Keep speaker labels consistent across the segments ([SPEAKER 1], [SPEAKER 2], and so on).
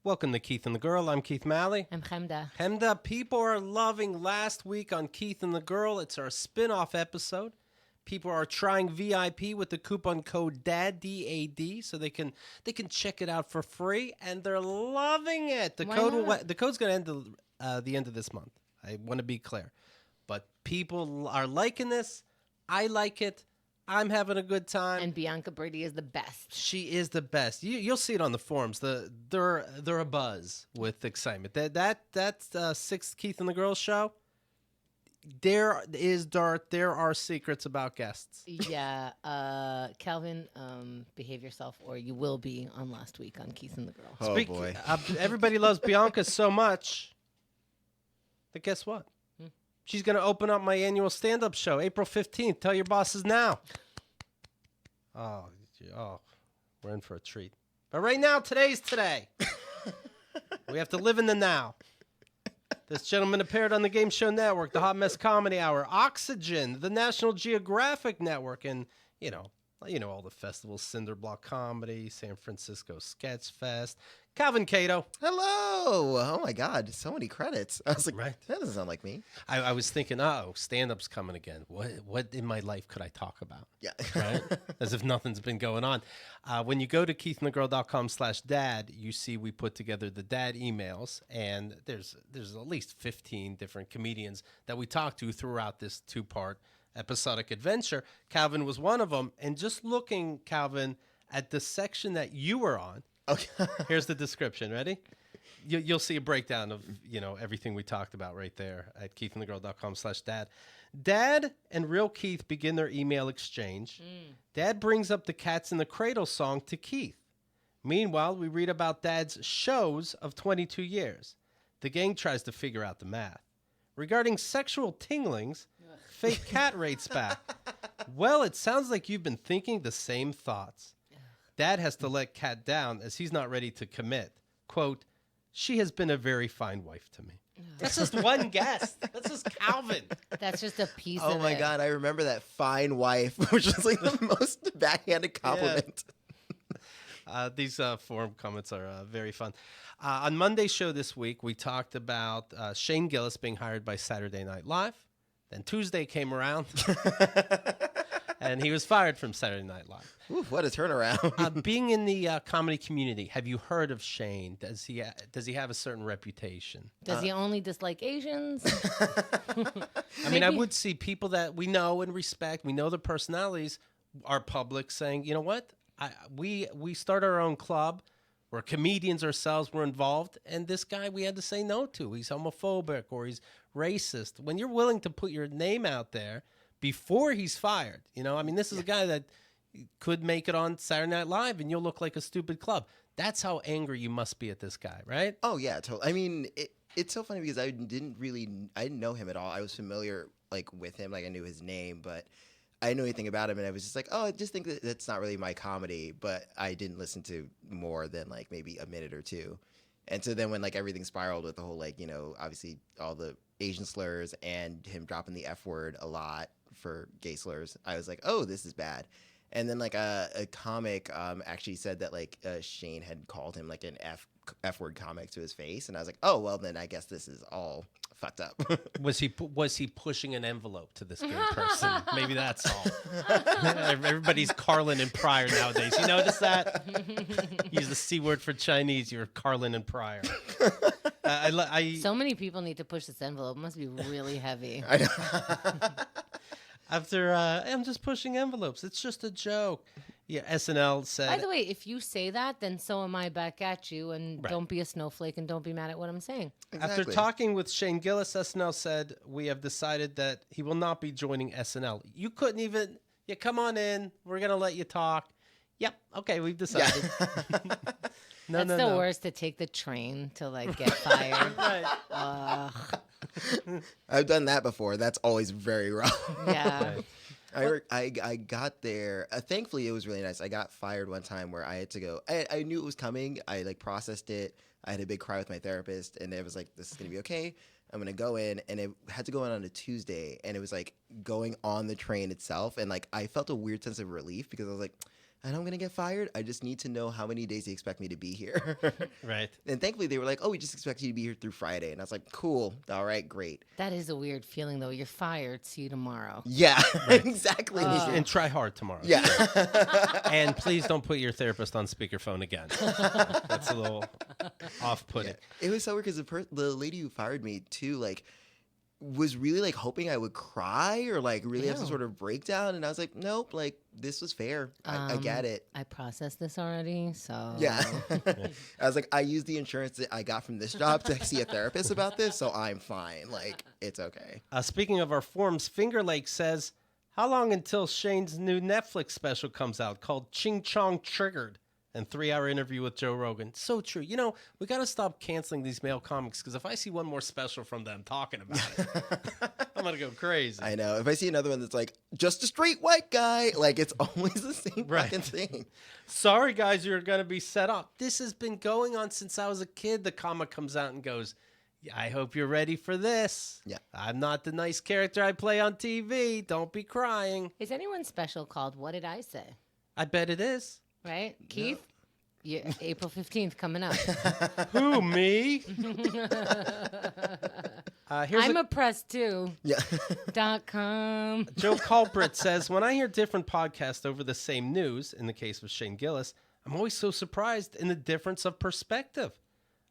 [SPEAKER 1] Welcome to Keith and the Girl. I'm Keith Malley.
[SPEAKER 2] I'm Chemda.
[SPEAKER 1] Chemda, people are loving last week on Keith and the Girl. It's our spin-off episode. People are trying VIP with the coupon code DAD, D-A-D, so they can check it out for free, and they're loving it. The code's going to end the end of this month. I want to be clear. But people are liking this. I like it. I'm having a good time.
[SPEAKER 2] And Bianca Brady is the best.
[SPEAKER 1] She is the best. You'll see it on the forums. They're abuzz with excitement. That's sixth Keith and the Girls show. There is dirt. There are secrets about guests.
[SPEAKER 2] Yeah, Calvin, behave yourself, or you will be on last week on Keith and the Girl.
[SPEAKER 3] Oh boy!
[SPEAKER 1] Everybody loves Bianca so much. But guess what? She's going to open up my annual stand-up show, April 15th. Tell your bosses now. Oh, we're in for a treat. But right now, today's today. We have to live in the now. This gentleman appeared on the Game Show Network, the Hot Mess Comedy Hour, Oxygen, the National Geographic Network, and, you know all the festivals, Cinderblock Comedy, San Francisco Sketch Fest. Calvin Cato.
[SPEAKER 3] Hello. Oh, my God. So many credits. I was like,
[SPEAKER 1] right.
[SPEAKER 3] That doesn't sound like me.
[SPEAKER 1] I was thinking, stand-up's coming again. What in my life could I talk about?
[SPEAKER 3] Yeah.
[SPEAKER 1] Right? As if nothing's been going on. When you go to keithandthegirl.com/dad, you see we put together the dad emails, and there's at least 15 different comedians that we talked to throughout this two-part episodic adventure. Calvin was one of them. And just looking, Calvin, at the section that you were on,
[SPEAKER 3] okay.
[SPEAKER 1] Here's the description. Ready? You'll see a breakdown of everything we talked about right there at keithandthegirl.com/dad. Dad and Real Keith begin their email exchange. Dad brings up the Cats in the Cradle song to Keith. Meanwhile, we read about Dad's shows of 22 years. The gang tries to figure out the math. Regarding sexual tinglings, fake cat rates back. Well, it sounds like you've been thinking the same thoughts. Dad has to let Kat down as he's not ready to commit. Quote, she has been a very fine wife to me. That's just one guest. That's just Calvin.
[SPEAKER 2] That's just a piece
[SPEAKER 3] Oh,
[SPEAKER 2] of
[SPEAKER 3] my
[SPEAKER 2] it.
[SPEAKER 3] God. I remember that fine wife, which was like the most backhanded compliment.
[SPEAKER 1] These forum comments are very fun. On Monday's show this week, we talked about Shane Gillis being hired by Saturday Night Live. Then Tuesday came around, and he was fired from Saturday Night Live.
[SPEAKER 3] Ooh, what a turnaround.
[SPEAKER 1] Being in the comedy community, have you heard of Shane? Does he have a certain reputation?
[SPEAKER 2] Does he only dislike Asians?
[SPEAKER 1] I mean, I would see people that we know and respect, we know their personalities, are public saying, you know what? We start our own club. We're comedians ourselves. We're involved. And this guy we had to say no to. He's homophobic or he's racist. When you're willing to put your name out there before he's fired, I mean, this is a guy that could make it on Saturday Night Live and you'll look like a stupid club. That's how angry you must be at this guy, right?
[SPEAKER 3] Oh, yeah. Totally. I mean, it's so funny because I didn't know him at all. I was familiar with him. I knew his name, but I didn't know anything about him, and I was just like, oh, I just think that's not really my comedy, but I didn't listen to more than maybe a minute or two. And so then when everything spiraled with the whole obviously all the Asian slurs and him dropping the F word a lot for gay slurs, I was like, oh, this is bad. And then a comic actually said that Shane had called him an F word comic to his face, and I was like, oh, well then I guess this is all fucked up.
[SPEAKER 1] Was he pushing an envelope to this gay person? Maybe that's all. Everybody's Carlin and Pryor nowadays. You notice that? Use the C word for Chinese. You're Carlin and Pryor.
[SPEAKER 2] So many people need to push this envelope. It must be really heavy.
[SPEAKER 3] I know.
[SPEAKER 1] After I'm just pushing envelopes. It's just a joke. Yeah, SNL said.
[SPEAKER 2] By the way, if you say that, then so am I back at you. And
[SPEAKER 1] Right.
[SPEAKER 2] Don't be a snowflake and don't be mad at what I'm saying.
[SPEAKER 1] After talking with Shane Gillis, SNL said, we have decided that he will not be joining SNL. You couldn't even, come on in. We're going to let you talk. Yep. Okay, we've decided.
[SPEAKER 2] That's the worst, to take the train to get fired.
[SPEAKER 1] Right.
[SPEAKER 3] I've done that before. That's always very rough.
[SPEAKER 2] Yeah.
[SPEAKER 1] Right.
[SPEAKER 3] I got there. Thankfully, it was really nice. I got fired one time where I had to go. I knew it was coming. I processed it. I had a big cry with my therapist, and it was like, this is going to be okay. I'm going to go in, and it had to go in on a Tuesday, and it was going on the train itself, and I felt a weird sense of relief because I was like, I know I'm going to get fired. I just need to know how many days they expect me to be here.
[SPEAKER 1] Right.
[SPEAKER 3] And thankfully, they were like, oh, we just expect you to be here through Friday. And I was like, cool. All right, great.
[SPEAKER 2] That is a weird feeling, though. You're fired. See you tomorrow.
[SPEAKER 3] Yeah,
[SPEAKER 1] Right.
[SPEAKER 3] exactly.
[SPEAKER 1] And try hard tomorrow.
[SPEAKER 3] Yeah.
[SPEAKER 1] And please don't put your therapist on speakerphone again. That's a little off-putting.
[SPEAKER 3] Yeah. It was so weird because the lady who fired me, too, like, was really like hoping I would cry or like really have some
[SPEAKER 2] Ew.
[SPEAKER 3] sort of breakdown, and I was like, nope, like this was fair. I get it.
[SPEAKER 2] I processed this already, so
[SPEAKER 3] Yeah. I was like, I used the insurance that I got from this job to see a therapist about this, so I'm fine. Like, it's okay.
[SPEAKER 1] Speaking of our forums, Finger Lake says, how long until Shane's new Netflix special comes out called Ching Chong Triggered? And 3-hour interview with Joe Rogan. So true. You know, we got to stop canceling these male comics because if I see one more special from them talking about it, I'm going to go crazy.
[SPEAKER 3] I know. If I see another one that's like, just a straight white guy, like it's always the same
[SPEAKER 1] Right.
[SPEAKER 3] fucking thing.
[SPEAKER 1] Sorry, guys, you're going to be set up. This has been going on since I was a kid. The comic comes out and goes, yeah, I hope you're ready for this.
[SPEAKER 3] Yeah.
[SPEAKER 1] I'm not the nice character I play on TV. Don't be crying.
[SPEAKER 2] Is anyone special called What Did I Say?
[SPEAKER 1] I bet it is.
[SPEAKER 2] Right? Keith? Yeah, April 15th coming up.
[SPEAKER 1] Who, me? Here's
[SPEAKER 2] I'm oppressed too.
[SPEAKER 3] Yeah.
[SPEAKER 2] .com.
[SPEAKER 1] Joe Culprit says, when I hear different podcasts over the same news, in the case of Shane Gillis, I'm always so surprised in the difference of perspective.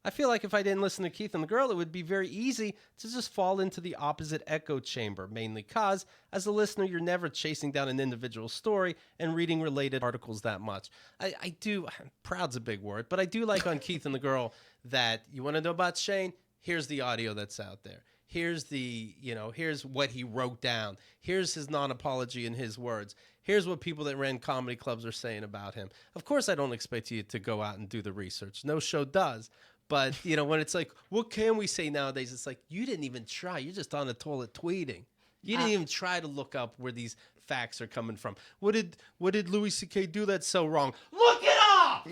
[SPEAKER 1] I feel like if I didn't listen to Keith and the Girl, it would be very easy to just fall into the opposite echo chamber, mainly because, as a listener, you're never chasing down an individual story and reading related articles that much. I do, proud's a big word, but I do like on Keith and the Girl that you want to know about Shane, here's the audio that's out there. Here's here's what he wrote down. Here's his non-apology in his words. Here's what people that ran comedy clubs are saying about him. Of course, I don't expect you to go out and do the research. No show does. But, when it's like, what can we say nowadays? It's like, you didn't even try. You're just on the toilet tweeting. You didn't even try to look up where these facts are coming from. What did Louis C.K. do that's so wrong? Look it up!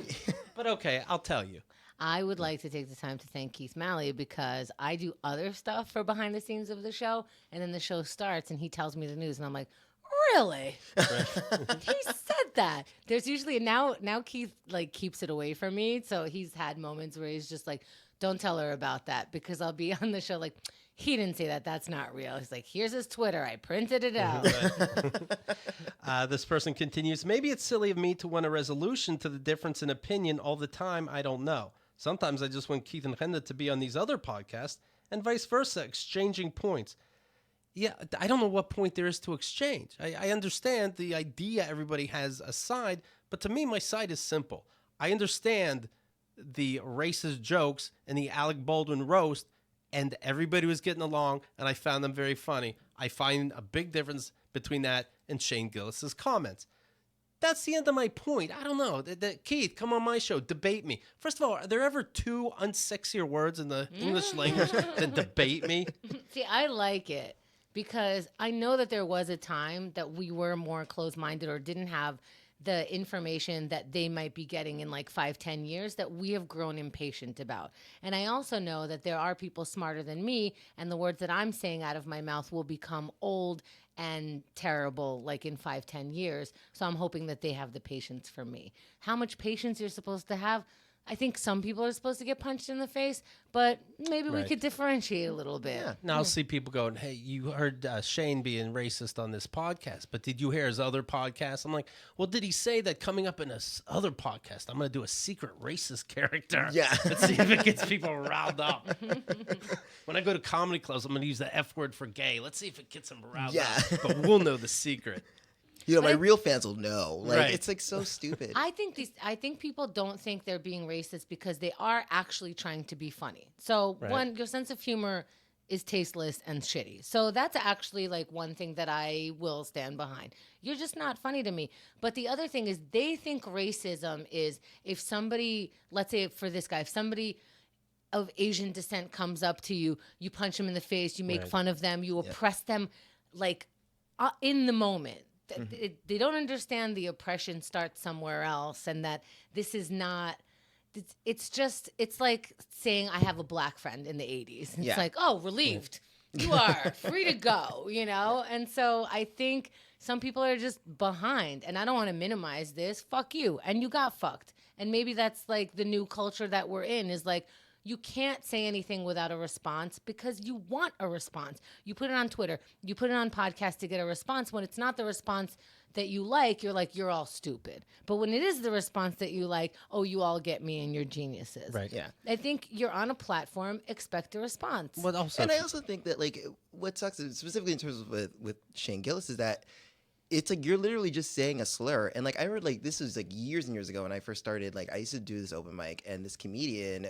[SPEAKER 1] But okay, I'll tell you.
[SPEAKER 2] I would like to take the time to thank Keith Malley because I do other stuff for behind the scenes of the show, and then the show starts and he tells me the news, and I'm like, really? He said that. There's usually now Keith like keeps it away from me, so he's had moments where he's just like, don't tell her about that, because I'll be on the show like, he didn't say that. That's not real. He's like, here's his Twitter. I printed it out.
[SPEAKER 1] This person continues, maybe it's silly of me to want a resolution to the difference in opinion all the time. I don't know. Sometimes I just want Keith and Chemda to be on these other podcasts and vice versa, exchanging points. Yeah, I don't know what point there is to exchange. I understand the idea everybody has a side, but to me, my side is simple. I understand the racist jokes and the Alec Baldwin roast, and everybody was getting along, and I found them very funny. I find a big difference between that and Shane Gillis's comments. That's the end of my point. I don't know. Keith, come on my show. Debate me. First of all, are there ever two unsexier words in the English language than debate me?
[SPEAKER 2] See, I like it because I know that there was a time that we were more closed-minded or didn't have the information that they might be getting in like 5-10 years that we have grown impatient about. And I also know that there are people smarter than me, and the words that I'm saying out of my mouth will become old and terrible like in 5-10 years. So I'm hoping that they have the patience for me. How much patience you're supposed to have? I think some people are supposed to get punched in the face, but maybe we could differentiate a little bit.
[SPEAKER 3] Yeah.
[SPEAKER 1] Now I'll see people going, hey, you heard Shane being racist on this podcast, but did you hear his other podcast? I'm like, well, did he say that coming up in his other podcast, I'm going to do a secret racist character?
[SPEAKER 3] Yeah.
[SPEAKER 1] Let's see if it gets people riled up. When I go to comedy clubs, I'm going to use the F word for gay. Let's see if it gets them riled up. But we'll know the secret.
[SPEAKER 3] My real fans will know. Like,
[SPEAKER 1] Right.
[SPEAKER 3] it's like so stupid.
[SPEAKER 2] I think people don't think they're being racist because they are actually trying to be funny. So one, your sense of humor is tasteless and shitty. So that's actually like one thing that I will stand behind. You're just not funny to me. But the other thing is they think racism is if somebody, let's say for this guy, if somebody of Asian descent comes up to you, you punch them in the face, you make fun of them, you oppress them like in the moment. They don't understand the oppression starts somewhere else, and that this is not. It's like saying I have a black friend in the 80s. It's like, oh, relieved. You are free to go, you know? And so I think some people are just behind. And I don't want to minimize this. Fuck you. And you got fucked. And maybe that's like the new culture that we're in is like, you can't say anything without a response because you want a response. You put it on Twitter, you put it on podcast to get a response. When it's not the response that you like, you're like, you're all stupid. But when it is the response that you like, oh, you all get me and you're geniuses.
[SPEAKER 1] Right.
[SPEAKER 3] Yeah.
[SPEAKER 2] I think you're on a platform, expect a response.
[SPEAKER 1] But also,
[SPEAKER 3] And I also think that like what sucks is, specifically in terms of with Shane Gillis, is that it's like you're literally just saying a slur. And like I heard like this was like years and years ago when I first started. Like I used to do this open mic, and this comedian,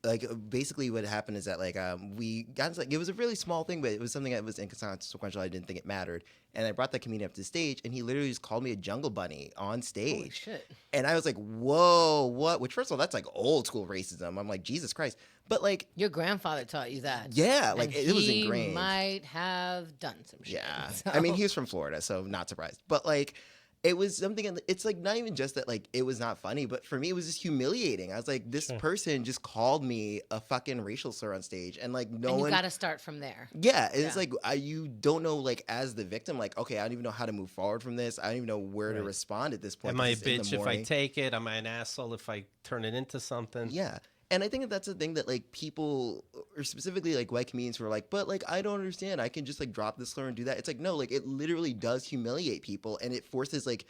[SPEAKER 3] like basically what happened is that like we got into, like, it was a really small thing, but it was something that was inconsequential. I didn't think it mattered, and I brought that comedian up to the stage, and he literally just called me a jungle bunny on stage.
[SPEAKER 2] Holy shit.
[SPEAKER 3] And I was like, whoa, what? Which, first of all, that's like old school racism. I'm like, Jesus Christ. But like,
[SPEAKER 2] Your grandfather taught you that.
[SPEAKER 3] yeah, like
[SPEAKER 2] And
[SPEAKER 3] it was
[SPEAKER 2] he
[SPEAKER 3] ingrained.
[SPEAKER 2] might have done some shit.
[SPEAKER 3] Yeah.
[SPEAKER 2] So-
[SPEAKER 3] I mean, he was from Florida, so not surprised. But like, it was something, it's like not even just that like it was not funny, but for me, it was just humiliating. I was like, this person just called me a fucking racial slur on stage. And like, no
[SPEAKER 2] and you
[SPEAKER 3] one.
[SPEAKER 2] got to start from there.
[SPEAKER 3] Yeah, and it's
[SPEAKER 2] Yeah.
[SPEAKER 3] like you don't know, like as the victim, like okay, I don't even know how to move forward from this. I don't even know where to
[SPEAKER 1] Right.
[SPEAKER 3] respond at this point.
[SPEAKER 1] am I a
[SPEAKER 3] 'cause it's in the
[SPEAKER 1] bitch if I
[SPEAKER 3] morning.
[SPEAKER 1] take it? Am I an asshole if I turn it into something?
[SPEAKER 3] Yeah, and I think that that's the thing that like people, or specifically like white comedians, who are like, but like I don't understand. I can just like drop this slur and do that. It's like no, like it literally does humiliate people, and it forces like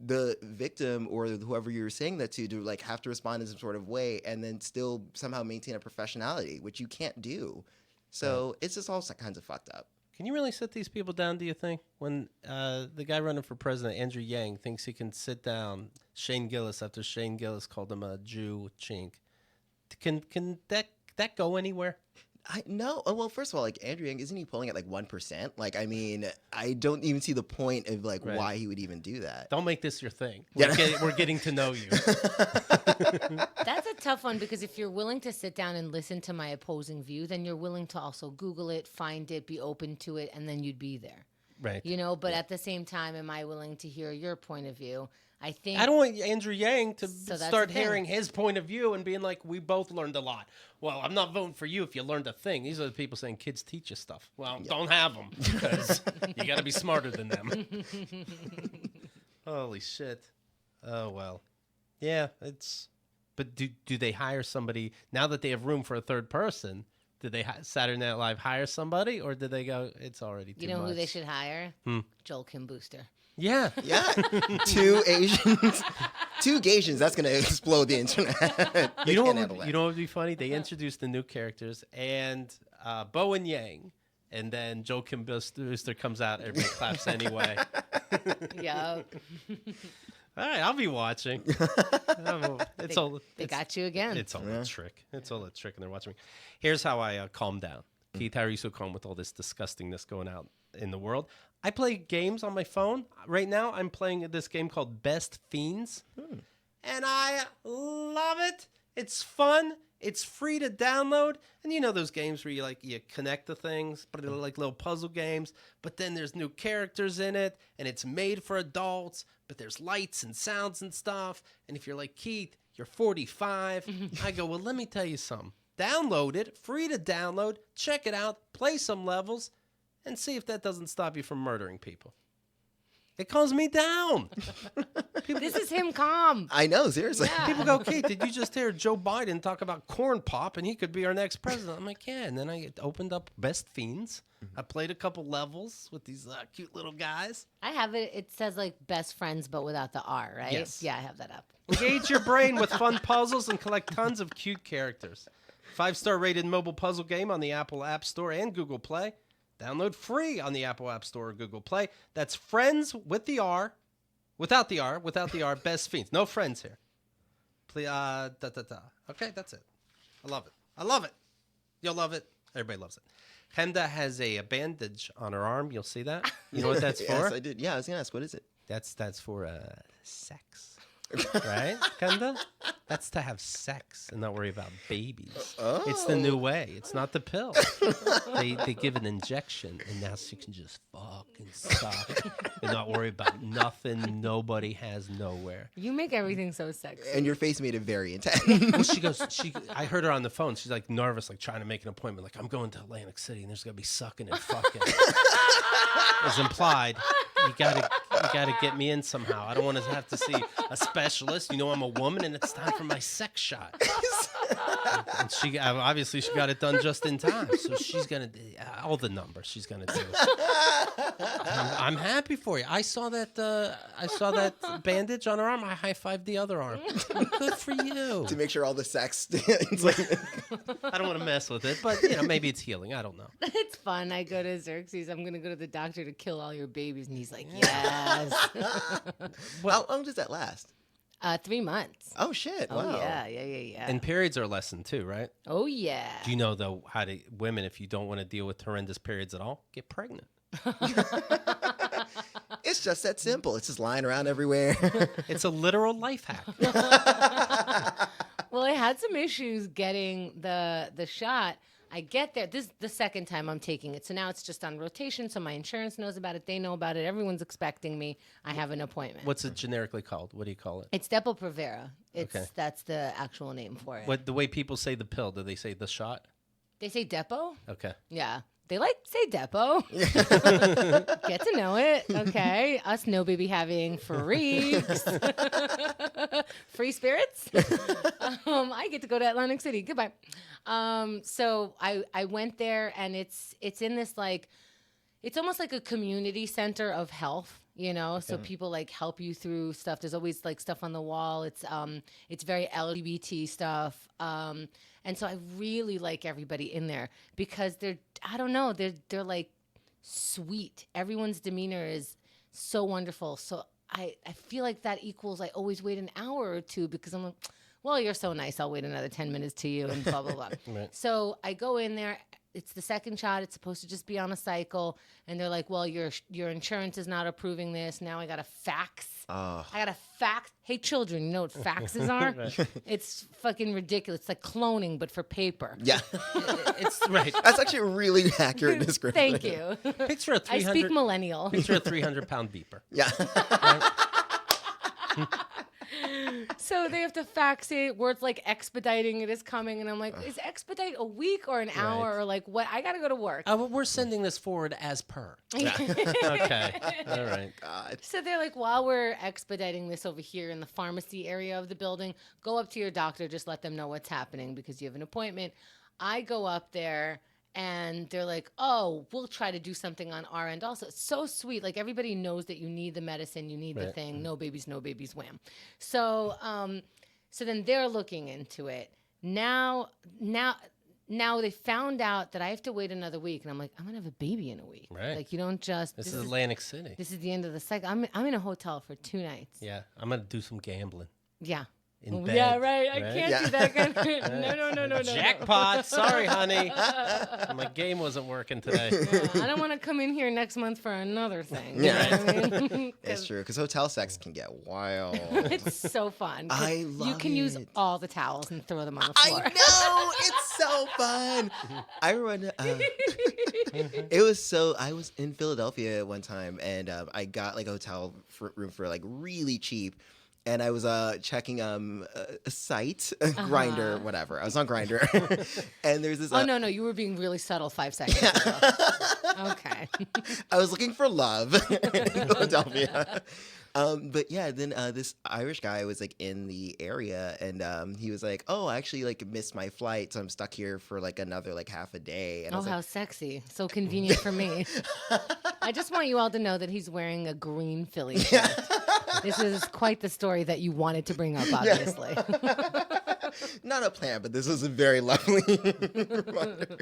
[SPEAKER 3] the victim or whoever you're saying that to like have to respond in some sort of way, and then still somehow maintain a professionality, which you can't do. So it's just all kinds of fucked up.
[SPEAKER 1] Can you really sit these people down, do you think? When the guy running for president, Andrew Yang, thinks he can sit down Shane Gillis after Shane Gillis called him a Jew chink. Can that go anywhere?
[SPEAKER 3] No. Oh, well, first of all, like Andrew Yang, isn't he polling at like 1%? Like, I mean, I don't even see the point of like
[SPEAKER 1] Right.
[SPEAKER 3] why he would even do that.
[SPEAKER 1] Don't make this your thing.
[SPEAKER 3] Yeah.
[SPEAKER 1] We're getting to know you.
[SPEAKER 2] That's a tough one because if you're willing to sit down and listen to my opposing view, then you're willing to also Google it, find it, be open to it, and then you'd be there.
[SPEAKER 1] Right.
[SPEAKER 2] You know, but at the same time, am I willing to hear your point of view? I think
[SPEAKER 1] I don't want Andrew Yang to
[SPEAKER 2] So that's
[SPEAKER 1] start
[SPEAKER 2] the thing.
[SPEAKER 1] hearing his point of view and being like, we both learned a lot. Well, I'm not voting for you if you learned a thing. These are the people saying kids teach you stuff. Well, don't have them because you got to be smarter than them. Holy shit. Oh, well. Yeah, it's... But do they hire somebody, now that they have room for a third person, did they Saturday Night Live hire somebody, or did they go, it's already too
[SPEAKER 2] you know
[SPEAKER 1] much?
[SPEAKER 2] who they should hire? Joel Kim Booster.
[SPEAKER 1] Yeah.
[SPEAKER 3] Yeah. Two Asians. Two Gaysians. That's going to explode the internet. They
[SPEAKER 1] You know,
[SPEAKER 3] can't handle
[SPEAKER 1] what
[SPEAKER 3] that.
[SPEAKER 1] would be funny? They introduced the new characters, and Bo and Yang, and then Joel Kim Booster comes out, everybody claps anyway.
[SPEAKER 2] Yeah.
[SPEAKER 1] All right, I'll be watching. It's all
[SPEAKER 2] They got you again.
[SPEAKER 1] It's all a trick. It's all a trick, and they're watching me. Here's how I calm down. Keith, how are you so calm with all this disgustingness going out in the world? I play games on my phone. Right now, I'm playing this game called Best Fiends, and I love it. It's fun. It's free to download. And you know those games where you connect the things, but they're like little puzzle games, but then there's new characters in it, and it's made for adults, but there's lights and sounds and stuff. And if you're like Keith, you're 45. I go, well, let me tell you something. Download it, free to download, check it out, play some levels, and see if that doesn't stop you from murdering people. It calms me down.
[SPEAKER 2] This is him calm.
[SPEAKER 3] I know, seriously.
[SPEAKER 2] Yeah.
[SPEAKER 1] People go, Keith, did you just hear Joe Biden talk about corn pop and he could be our next president? I'm like, yeah. And then I opened up Best Fiends. I played a couple levels with these cute little guys.
[SPEAKER 2] I have it. It says like best friends, but without the R, right?
[SPEAKER 1] Yes.
[SPEAKER 2] Yeah, I have that up.
[SPEAKER 1] Engage your brain with fun puzzles and collect tons of cute characters. 5-star rated mobile puzzle game on the Apple App Store and Google Play. Download free on the Apple App Store or Google Play. That's Friends with the R. Without the R. Best Fiends. No friends here. Please, Okay, that's it. I love it. You'll love it. Everybody loves it. Chemda has a bandage on her arm. You'll see that. You know what that's for?
[SPEAKER 3] Yes, I did. Yeah, I was going to ask, what is it?
[SPEAKER 1] That's for sex. right, Chemda? That's to have sex and not worry about babies.
[SPEAKER 3] Oh.
[SPEAKER 1] It's the new way. It's not the pill. They give an injection, and now she can just fuck and suck and not worry about nothing nobody has nowhere.
[SPEAKER 2] You make everything so sexy.
[SPEAKER 3] And your face made it very intense.
[SPEAKER 1] Well, she goes. I heard her on the phone. She's like nervous, like trying to make an appointment. Like, I'm going to Atlantic City, and there's gonna be sucking and fucking. As implied. You gotta get me in somehow. I don't want to have to see a specialist. You know, I'm a woman, and it's time for my sex shot. And she obviously she got it done just in time, so she's gonna all the numbers she's gonna do. I'm happy for you. I saw that bandage on her arm. I high-fived the other arm. Good for you.
[SPEAKER 3] To make sure all the sex.
[SPEAKER 1] I don't want to mess with it, but maybe it's healing. I don't know.
[SPEAKER 2] It's fun. I go to Xerxes. I'm gonna go to the doctor to kill all your babies, and he's like, yes.
[SPEAKER 3] How long does that last?
[SPEAKER 2] 3 months.
[SPEAKER 3] Oh shit!
[SPEAKER 2] Oh
[SPEAKER 3] Wow.
[SPEAKER 2] yeah.
[SPEAKER 1] And periods are a lesson too, right?
[SPEAKER 2] Oh yeah.
[SPEAKER 1] Do you know though how to women, if you don't want to deal with horrendous periods at all, get pregnant?
[SPEAKER 3] It's just that simple. It's just lying around everywhere.
[SPEAKER 1] It's a literal life hack.
[SPEAKER 2] Well, I had some issues getting the shot. I get there. This is the second time I'm taking it. So now it's just on rotation. So my insurance knows about it. They know about it. Everyone's expecting me. I have an appointment.
[SPEAKER 1] What's it generically called? What do you call it?
[SPEAKER 2] It's Depo-Provera.
[SPEAKER 1] Okay.
[SPEAKER 2] That's the actual name for it.
[SPEAKER 1] What the way people say the pill? Do they say the shot?
[SPEAKER 2] They say Depo?
[SPEAKER 1] Okay.
[SPEAKER 2] Yeah. They like say Depo. Get to know it. Okay. Us no baby having freaks. Free spirits. I get to go to Atlantic City. Goodbye. So I went there, and it's in this it's almost like a community center of health. So people help you through stuff. There's always stuff on the wall. It's very LGBT stuff. And so I really like everybody in there because they're sweet. Everyone's demeanor is so wonderful. So I feel like that equals I always wait an hour or two because I'm like, well, you're so nice. I'll wait another 10 minutes to you and blah, blah, blah.
[SPEAKER 1] Right.
[SPEAKER 2] So I go in there. It's the second shot. It's supposed to just be on a cycle. And they're like, well, your insurance is not approving this. Now I got to fax. I got to fax. Hey, children, you know what faxes are?
[SPEAKER 1] Right.
[SPEAKER 2] It's fucking ridiculous. It's like cloning, but for paper.
[SPEAKER 3] Yeah.
[SPEAKER 1] It's right.
[SPEAKER 3] That's actually a really accurate description.
[SPEAKER 2] Thank you.
[SPEAKER 1] Picture a 300.
[SPEAKER 2] I speak millennial.
[SPEAKER 1] Picture a 300-pound beeper.
[SPEAKER 3] Yeah.
[SPEAKER 2] So they have to fax it. Words like expediting it is coming, and I'm like, is expedite a week or an hour or what? I gotta go to work.
[SPEAKER 1] We're sending this forward as per. Okay. All right.
[SPEAKER 3] God.
[SPEAKER 2] So they're like, while we're expediting this over here in the pharmacy area of the building, go up to your doctor, just let them know what's happening because you have an appointment. I go up there. And they're like, oh, we'll try to do something on our end also. It's so sweet. Everybody knows that you need the medicine, you need the thing. No babies, wham. So so then they're looking into it. Now they found out that I have to wait another week. And I'm like, I'm going to have a baby in a week.
[SPEAKER 1] Right.
[SPEAKER 2] You don't just...
[SPEAKER 1] This is Atlantic City.
[SPEAKER 2] This is the end of the cycle. I'm in a hotel for 2 nights.
[SPEAKER 1] Yeah. I'm going to do some gambling.
[SPEAKER 2] Yeah.
[SPEAKER 1] In bed.
[SPEAKER 2] Yeah, right. I can't do that kind of... No.
[SPEAKER 1] Jackpot. Sorry, honey. My game wasn't working today.
[SPEAKER 2] Yeah, I don't want to come in here next month for another thing.
[SPEAKER 3] Yeah.
[SPEAKER 2] You know what I mean?
[SPEAKER 3] It's true, because hotel sex can get wild.
[SPEAKER 2] It's so fun.
[SPEAKER 3] I love
[SPEAKER 2] You can use
[SPEAKER 3] it.
[SPEAKER 2] all the towels and throw them on the
[SPEAKER 3] I
[SPEAKER 2] floor.
[SPEAKER 3] know! It's so fun! I remember... I was in Philadelphia one time, and I got a hotel room for really cheap. And I was checking a site, Grindr, whatever. I was on Grindr, and there's this.
[SPEAKER 2] Oh no, you were being really subtle 5 seconds ago. Okay.
[SPEAKER 3] I was looking for love in Philadelphia, but yeah, then this Irish guy was in the area, and he was like, "Oh, I actually missed my flight, so I'm stuck here for another half a day." And I was
[SPEAKER 2] how sexy! So convenient for me. I just want you all to know that he's wearing a green Philly shirt. This is quite the story that you wanted to bring up, obviously.
[SPEAKER 3] Not a plan, but this was a very lovely reminder.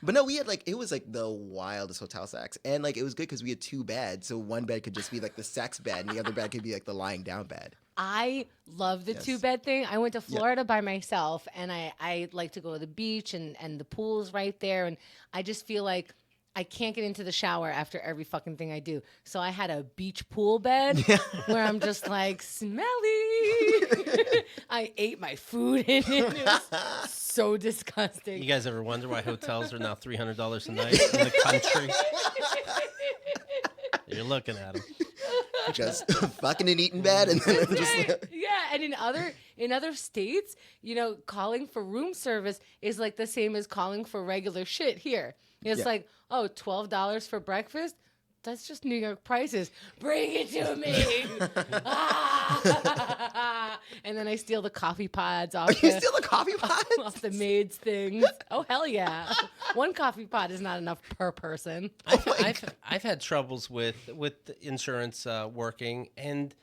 [SPEAKER 3] But no, we had it was the wildest hotel sex, and it was good because we had 2 beds, so one bed could just be the sex bed, and the other bed could be the lying down bed.
[SPEAKER 2] I love the 2-bed thing. I went to Florida by myself, and I like to go to the beach, and the pool's right there, and I just feel like I can't get into the shower after every fucking thing I do. So I had a beach pool bed where I'm just like, smelly. I ate my food in it. It was so disgusting.
[SPEAKER 1] You guys ever wonder why hotels are now $300 a night in the country? You're looking at them.
[SPEAKER 3] Just fucking and eating bad, and then I'm just
[SPEAKER 2] and in other states, calling for room service is like the same as calling for regular shit here. It's like, oh, $12 for breakfast? That's just New York prices. Bring it to me. And then I steal the coffee pods off.
[SPEAKER 3] You steal the coffee pods?
[SPEAKER 2] Off the maids' things. Oh, hell yeah. One coffee pod is not enough per person.
[SPEAKER 1] I've had troubles with insurance working, and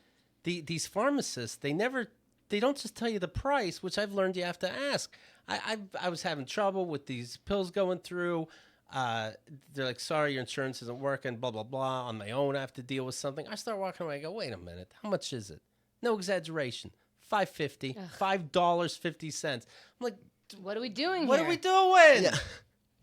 [SPEAKER 1] these pharmacists, they don't just tell you the price, which I've learned you have to ask. I was having trouble with these pills going through. They're like, sorry, your insurance isn't working, blah, blah, blah. On my own, I have to deal with something. I start walking away. I go, wait a minute. How much is it? No exaggeration. $5.50, $5.50. I'm like,
[SPEAKER 2] what are we doing here?
[SPEAKER 1] What are we doing?
[SPEAKER 2] Yeah.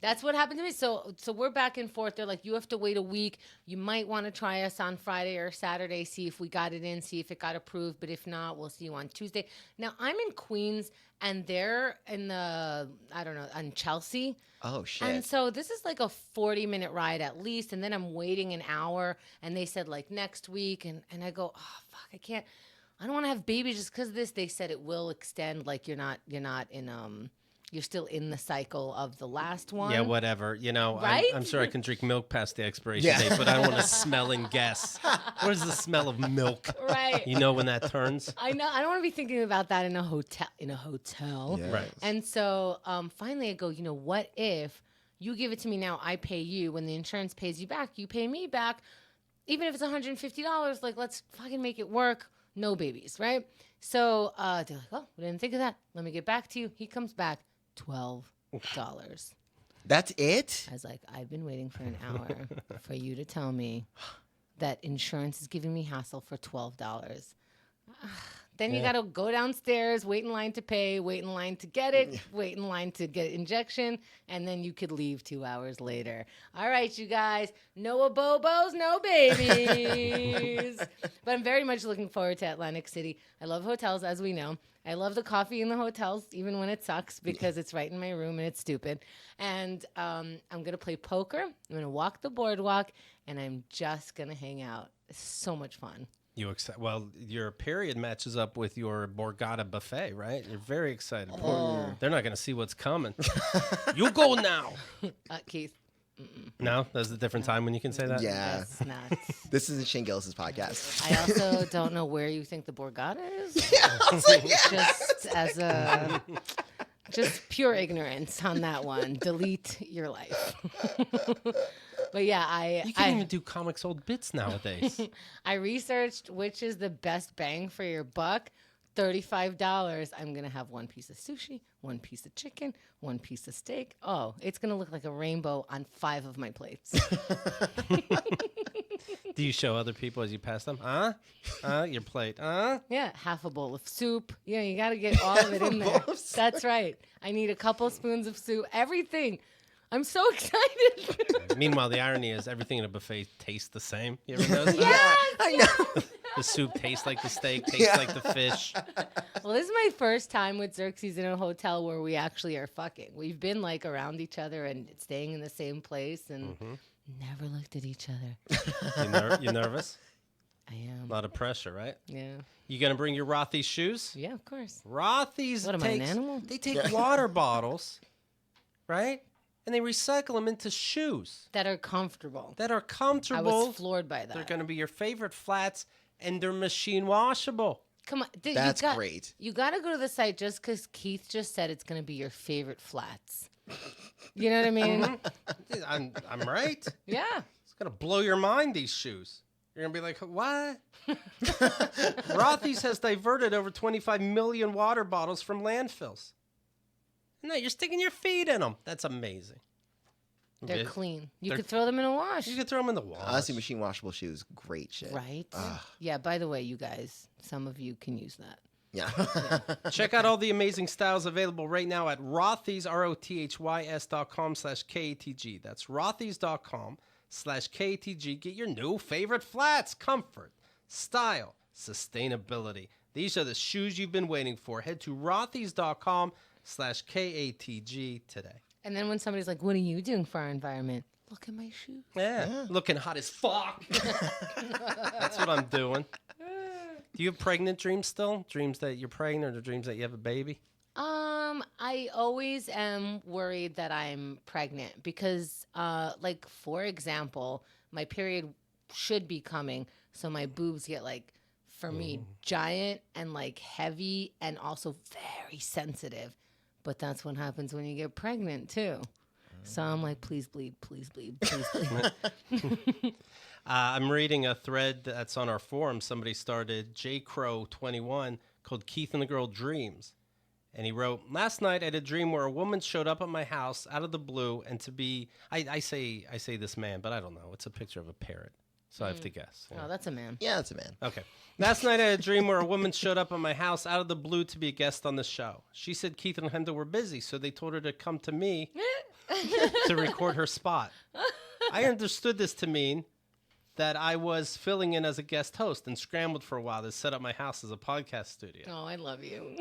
[SPEAKER 2] That's what happened to me. So we're back and forth. They're like, you have to wait a week. You might want to try us on Friday or Saturday, see if we got it in, see if it got approved. But if not, we'll see you on Tuesday. Now, I'm in Queens, and they're in on Chelsea.
[SPEAKER 3] Oh, shit.
[SPEAKER 2] And so this is like a 40-minute ride at least. And then I'm waiting an hour. And they said, like, next week. And I go, oh, fuck, I don't want to have babies just because of this. They said it will extend, like you're not in you're still in the cycle of the last one.
[SPEAKER 1] Yeah, whatever.
[SPEAKER 2] Right?
[SPEAKER 1] I'm sure I can drink milk past the expiration date, but I don't want to smell and guess. What is the smell of milk?
[SPEAKER 2] Right.
[SPEAKER 1] You know when that turns?
[SPEAKER 2] I know. I don't want to be thinking about that in a hotel.
[SPEAKER 3] Yes.
[SPEAKER 1] Right.
[SPEAKER 2] And so finally I go, what if you give it to me now, I pay you. When the insurance pays you back, you pay me back. Even if it's $150, like, let's fucking make it work. No babies, right? So they're like, oh, we didn't think of that. Let me get back to you. He comes back, $12.
[SPEAKER 3] That's it?
[SPEAKER 2] I was like, I've been waiting for an hour for you to tell me that insurance is giving me hassle for $12. Then you got to go downstairs, wait in line to pay, wait in line to get it, wait in line to get injection, and then you could leave 2 hours later. All right, you guys, no abobos, no babies. But I'm very much looking forward to Atlantic City. I love hotels, as we know. I love the coffee in the hotels, even when it sucks, because it's right in my room and it's stupid. And I'm going to play poker. I'm going to walk the boardwalk, and I'm just going to hang out. It's so much fun.
[SPEAKER 1] Well, your period matches up with your Borgata buffet, right? You're very excited. They're not going to see what's coming. You go now.
[SPEAKER 2] Keith.
[SPEAKER 1] No? There's a different time when you can say that?
[SPEAKER 3] Yeah.
[SPEAKER 2] That's not.
[SPEAKER 3] This isn't Shane Gillis' podcast.
[SPEAKER 2] I also don't know where you think the Borgata is.
[SPEAKER 3] Yeah, I was like, yeah.
[SPEAKER 2] Just pure ignorance on that one. Delete your life. But yeah,
[SPEAKER 1] You can't even do comics old bits nowadays.
[SPEAKER 2] I researched which is the best bang for your buck. $35. I'm going to have one piece of sushi, one piece of chicken, one piece of steak. Oh, it's going to look like a rainbow on 5 of my plates.
[SPEAKER 1] Do you show other people as you pass them? Your plate.
[SPEAKER 2] Yeah, half a bowl of soup. Yeah, you got to get all of it in there. That's right. I need a couple spoons of soup. Everything. I'm so excited.
[SPEAKER 1] Meanwhile, the irony is everything in a buffet tastes the same. You ever notice that?
[SPEAKER 2] Yes!
[SPEAKER 3] I know.
[SPEAKER 1] The soup tastes like the steak, tastes like the fish.
[SPEAKER 2] Well, this is my first time with Xerxes in a hotel where we actually are fucking. We've been like around each other and staying in the same place and never looked at each other.
[SPEAKER 1] You nervous?
[SPEAKER 2] I am.
[SPEAKER 1] A lot of pressure, right?
[SPEAKER 2] Yeah.
[SPEAKER 1] You gonna bring your Rothy's shoes?
[SPEAKER 2] Yeah, of course.
[SPEAKER 1] Rothy's.
[SPEAKER 2] What am I, an animal?
[SPEAKER 1] They take water bottles, right? And they recycle them into shoes
[SPEAKER 2] That are comfortable.
[SPEAKER 1] I
[SPEAKER 2] was floored by that.
[SPEAKER 1] They're going to be your favorite flats, and they're machine washable.
[SPEAKER 2] Come on.
[SPEAKER 3] That's great.
[SPEAKER 2] You got to go to the site just because Keith just said it's going to be your favorite flats. You know what I mean?
[SPEAKER 1] I'm right.
[SPEAKER 2] Yeah.
[SPEAKER 1] It's going to blow your mind, these shoes. You're going to be like, what? Rothy's has diverted over 25 million water bottles from landfills. No, you're sticking your feet in them. That's amazing.
[SPEAKER 2] They're clean. You could throw them in a wash.
[SPEAKER 1] You could throw them in the wash.
[SPEAKER 3] Honestly, machine washable shoes, great shit.
[SPEAKER 2] Right? Yeah, by the way, you guys, some of you can use that.
[SPEAKER 3] Yeah.
[SPEAKER 1] Check out all the amazing styles available right now at Rothys, rothys.com/KATG. That's rothys.com/KATG. Get your new favorite flats. Comfort, style, sustainability. These are the shoes you've been waiting for. Head to rothys.com/KATG today.
[SPEAKER 2] And then when somebody's like, what are you doing for our environment? Look at my shoes.
[SPEAKER 1] Yeah. Looking hot as fuck. That's what I'm doing. Do you have pregnant dreams still? Dreams that you're pregnant or dreams that you have a baby?
[SPEAKER 2] I always am worried that I'm pregnant because, like, for example, my period should be coming. So my boobs get, like, for me, giant and, like, heavy and also very sensitive. But that's what happens when you get pregnant, too. So I'm like, please bleed, please bleed, please bleed.
[SPEAKER 1] I'm reading a thread that's on our forum. Somebody started JCrow21 called Keith and the Girl Dreams. And he wrote, last night I had a dream where a woman showed up at my house out of the blue and to be, I say this man, but I don't know. It's a picture of a parrot. So I have to guess.
[SPEAKER 2] Oh, that's a man.
[SPEAKER 3] Yeah, that's a man.
[SPEAKER 1] Okay. Last night I had a dream where a woman showed up at my house out of the blue to be a guest on the show. She said Keith and Chemda were busy, so they told her to come to me to record her spot. I understood this to mean that I was filling in as a guest host and scrambled for a while to set up my house as a podcast studio.
[SPEAKER 2] Oh, I love you.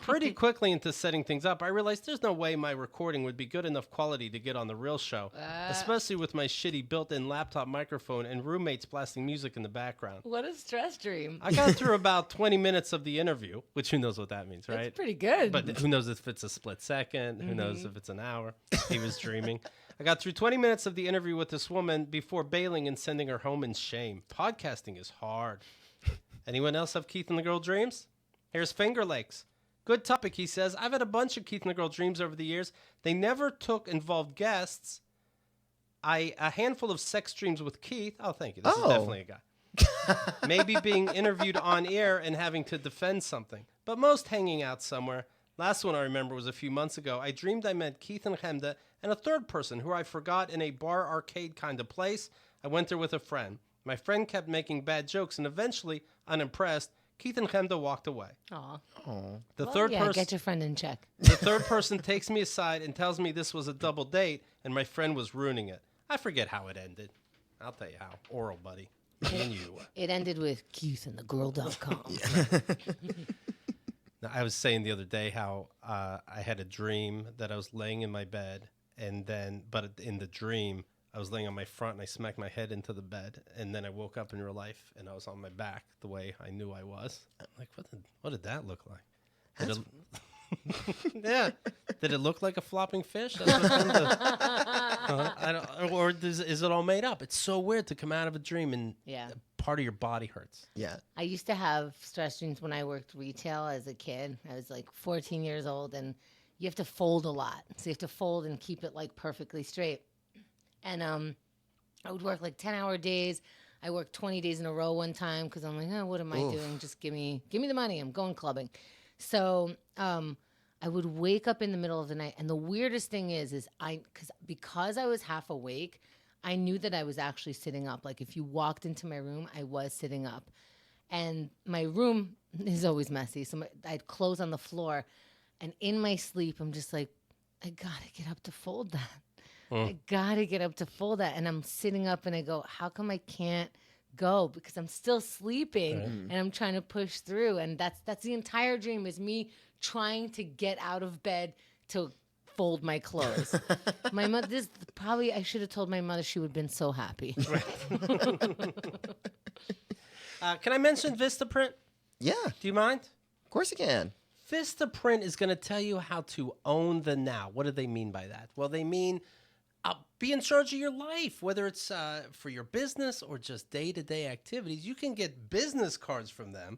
[SPEAKER 1] Pretty quickly into setting things up, I realized there's no way my recording would be good enough quality to get on the real show, especially with my shitty built-in laptop microphone and roommates blasting music in the background.
[SPEAKER 2] What a stress dream.
[SPEAKER 1] I got through about 20 minutes of the interview, which who knows what that means, right?
[SPEAKER 2] That's pretty good.
[SPEAKER 1] But who knows if it's a split second? Who knows if it's an hour? He was dreaming. I got through 20 minutes of the interview with this woman before bailing and sending her home in shame. Podcasting is hard. Anyone else have Keith and the Girl dreams? Here's Finger Lakes. Good topic, he says. I've had a bunch of Keith and the Girl dreams over the years. They never involved guests. A handful of sex dreams with Keith. Oh, thank you. This is definitely a guy. Maybe being interviewed on air and having to defend something. But most hanging out somewhere. Last one I remember was a few months ago. I dreamed I met Keith and Chemda and a third person who I forgot in a bar arcade kind of place. I went there with a friend. My friend kept making bad jokes, and eventually, unimpressed, Keith and Chemda walked away.
[SPEAKER 2] Aw.
[SPEAKER 1] The
[SPEAKER 2] Well,
[SPEAKER 1] third
[SPEAKER 2] yeah,
[SPEAKER 1] person,
[SPEAKER 2] get your friend in check.
[SPEAKER 1] the third person takes me aside and tells me this was a double date, and my friend was ruining it. I forget how it ended. I'll tell you how. Oral, buddy. Me and you.
[SPEAKER 2] It ended with KeithAndTheGirl.com.
[SPEAKER 1] Now, I was saying the other day how I had a dream that I was laying in my bed, but in the dream, I was laying on my front and I smacked my head into the bed, and then I woke up in real life and I was on my back the way I knew I was. I'm like, what did that look like? Yeah. Did it look like a flopping fish? That's what is it all made up? It's so weird to come out of a dream and part of your body hurts.
[SPEAKER 3] Yeah.
[SPEAKER 2] I used to have stress dreams when I worked retail as a kid. I was like 14 years old, and you have to fold a lot. So you have to fold and keep it like perfectly straight. And I would work like 10-hour days. I worked 20 days in a row one time because I'm like, oh, what am I doing? Just give me the money. I'm going clubbing. So I would wake up in the middle of the night. And the weirdest thing is because I was half awake, I knew that I was actually sitting up. Like if you walked into my room, I was sitting up. And my room is always messy. So I had clothes on the floor. And in my sleep, I'm just like, I got to get up to fold that. I got to get up to fold that. And I'm sitting up and I go, how come I can't go? Because I'm still sleeping and I'm trying to push through. And that's the entire dream, is me trying to get out of bed to fold my clothes. My mother, I should have told my mother. She would have been so happy.
[SPEAKER 1] Can I mention Vistaprint?
[SPEAKER 3] Yeah.
[SPEAKER 1] Do you mind?
[SPEAKER 3] Of course you can.
[SPEAKER 1] Vistaprint is going to tell you how to own the now. What do they mean by that? Well, they mean be in charge of your life, whether it's for your business or just day-to-day activities. You can get business cards from them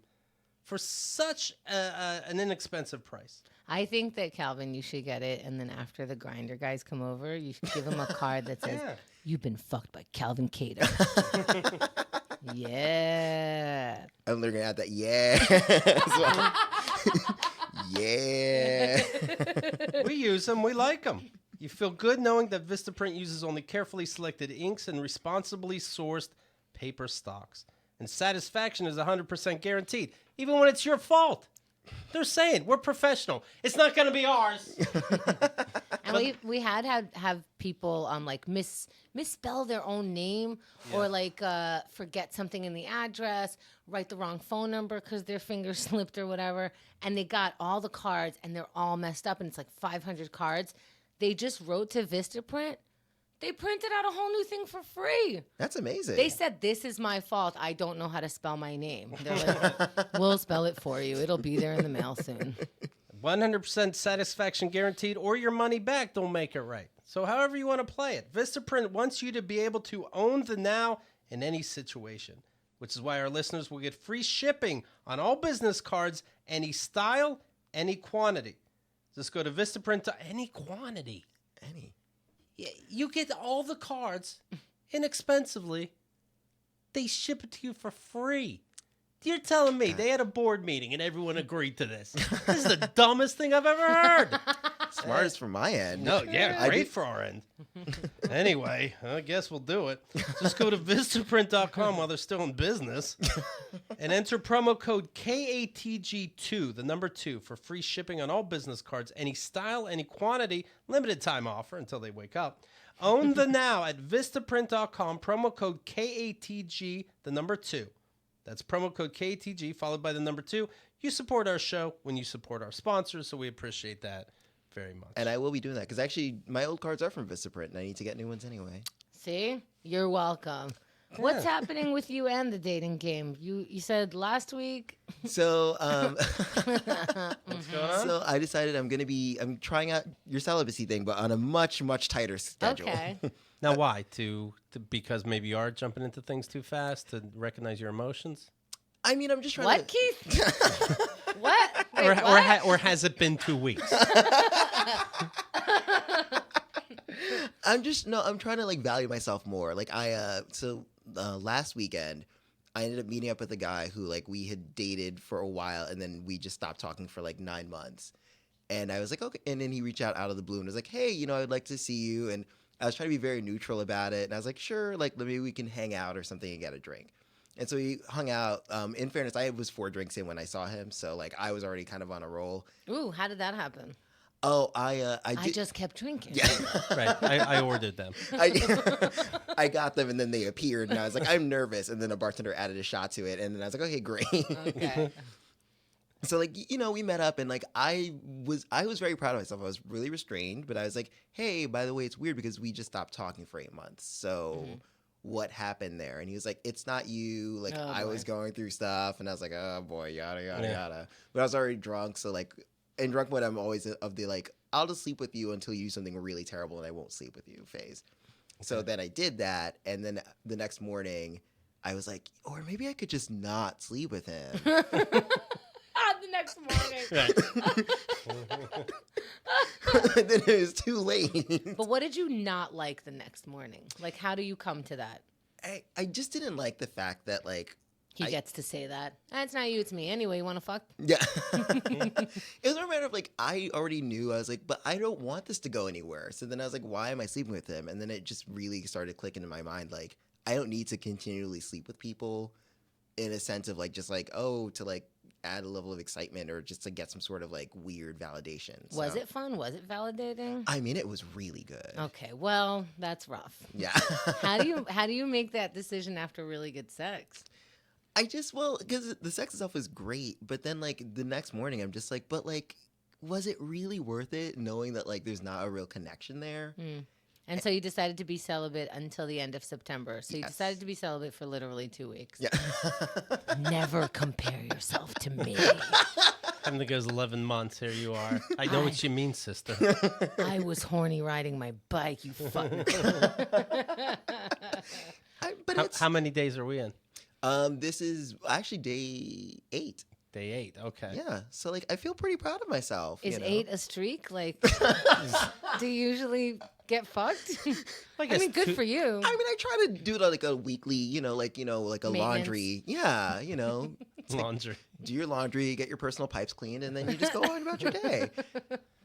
[SPEAKER 1] for such an inexpensive price.
[SPEAKER 2] I think that, Calvin, you should get it, and then after the grinder guys come over, you should give them a card that says, you've been fucked by Calvin Cato. Yeah.
[SPEAKER 3] I'm literally going to add that, yeah. Yeah.
[SPEAKER 1] We use them. We like them. You feel good knowing that Vistaprint uses only carefully selected inks and responsibly sourced paper stocks. And satisfaction is 100% guaranteed, even when it's your fault. They're saying we're professional. It's not going to be ours.
[SPEAKER 2] And we have people like misspell their own name or like forget something in the address, write the wrong phone number because their finger slipped or whatever, and they got all the cards and they're all messed up and it's like 500 cards. They just wrote to Vistaprint. They printed out a whole new thing for free.
[SPEAKER 3] That's amazing.
[SPEAKER 2] They said, "This is my fault. I don't know how to spell my name." They're like, "We'll spell it for you. It'll be there in the mail soon."
[SPEAKER 1] 100% satisfaction guaranteed, or your money back. Don't make it right. So however you want to play it, Vistaprint wants you to be able to own the now in any situation, which is why our listeners will get free shipping on all business cards, any style, any quantity. Just go to Vistaprint to any quantity.
[SPEAKER 3] Any.
[SPEAKER 1] You get all the cards inexpensively. They ship it to you for free. You're telling me they had a board meeting and everyone agreed to this. This is the dumbest thing I've ever heard.
[SPEAKER 3] Smartest from my end.
[SPEAKER 1] No, yeah, great for our end. Anyway, I guess we'll do it. Just go to Vistaprint.com while they're still in business and enter promo code KATG2, the number 2, for free shipping on all business cards, any style, any quantity, limited time offer until they wake up. Own the now at Vistaprint.com, promo code KATG, the number 2. That's promo code KATG followed by the number 2. You support our show when you support our sponsors, so we appreciate that very much.
[SPEAKER 3] And I will be doing that because actually my old cards are from Vistaprint and I need to get new ones anyway.
[SPEAKER 2] See? You're welcome. What's happening with you and the dating game? You said last week.
[SPEAKER 3] So
[SPEAKER 1] What's going on?
[SPEAKER 3] So I decided I'm trying out your celibacy thing, but on a much, much tighter schedule.
[SPEAKER 2] Okay.
[SPEAKER 1] Now, why? To because maybe you are jumping into things too fast to recognize your emotions?
[SPEAKER 3] I mean, I'm just trying
[SPEAKER 2] What,
[SPEAKER 3] to...
[SPEAKER 2] Keith? What? Wait, what?
[SPEAKER 1] Or has it been 2 weeks?
[SPEAKER 3] I'm trying to like value myself more. Like last weekend, I ended up meeting up with a guy who like we had dated for a while and then we just stopped talking for like 9 months. And I was like, okay. And then he reached out of the blue and was like, hey, I'd like to see you. And I was trying to be very neutral about it. And I was like, sure, like maybe we can hang out or something and get a drink. And so we hung out. In fairness, I was 4 drinks in when I saw him. So like I was already kind of on a roll.
[SPEAKER 2] Ooh, how did that happen?
[SPEAKER 3] Oh, I
[SPEAKER 2] just kept drinking.
[SPEAKER 3] Yeah.
[SPEAKER 1] Right. I ordered them.
[SPEAKER 3] I got them and then they appeared and I was like, I'm nervous. And then a bartender added a shot to it. And then I was like, okay, great.
[SPEAKER 2] Okay.
[SPEAKER 3] So like, we met up and like, I was very proud of myself. I was really restrained, but I was like, hey, by the way, it's weird because we just stopped talking for 8 months. So what happened there? And he was like, it's not you. Like I was going through stuff and I was like, oh boy, yada, yada, yada. But I was already drunk. So like, in drunk mode, I'm always of the like, I'll just sleep with you until you do something really terrible and I won't sleep with you phase. Okay. So then I did that. And then the next morning I was like, or maybe I could just not sleep with him.
[SPEAKER 2] The next morning.
[SPEAKER 3] And then it was too late.
[SPEAKER 2] But what did you not like the next morning? Like, how do you come to that?
[SPEAKER 3] I just didn't like the fact that like,
[SPEAKER 2] He gets to say that. It's not you, it's me. Anyway, you want to fuck?
[SPEAKER 3] Yeah. It was a matter of like, I already knew. I was like, but I don't want this to go anywhere. So then I was like, why am I sleeping with him? And then it just really started clicking in my mind. Like, I don't need to continually sleep with people in a sense of like, just like, oh, to like add a level of excitement or just to get some sort of like weird validation.
[SPEAKER 2] Was it fun? Was it validating?
[SPEAKER 3] I mean, it was really good.
[SPEAKER 2] Okay. Well, that's rough.
[SPEAKER 3] Yeah.
[SPEAKER 2] How do you make that decision after really good sex?
[SPEAKER 3] Because the sex itself was great, but then like the next morning I'm just like, but like, was it really worth it knowing that like there's not a real connection there?
[SPEAKER 2] And so you decided to be celibate until the end of September. So you decided to be celibate for literally 2 weeks.
[SPEAKER 3] Yeah.
[SPEAKER 2] Never compare yourself to me.
[SPEAKER 1] Having goes 11 months. Here you are. I know what you mean, sister.
[SPEAKER 2] I was horny riding my bike, you fucking.
[SPEAKER 1] How many days are we in?
[SPEAKER 3] This is actually day 8.
[SPEAKER 1] Day 8. Okay.
[SPEAKER 3] Yeah. So like, I feel pretty proud of myself.
[SPEAKER 2] Is 8 a streak? Like, do you usually get fucked? I mean, good for you.
[SPEAKER 3] I mean, I try to do it on like a weekly, like a laundry. Yeah.
[SPEAKER 1] Laundry.
[SPEAKER 3] Like, do your laundry, get your personal pipes cleaned, and then you just go on about your day.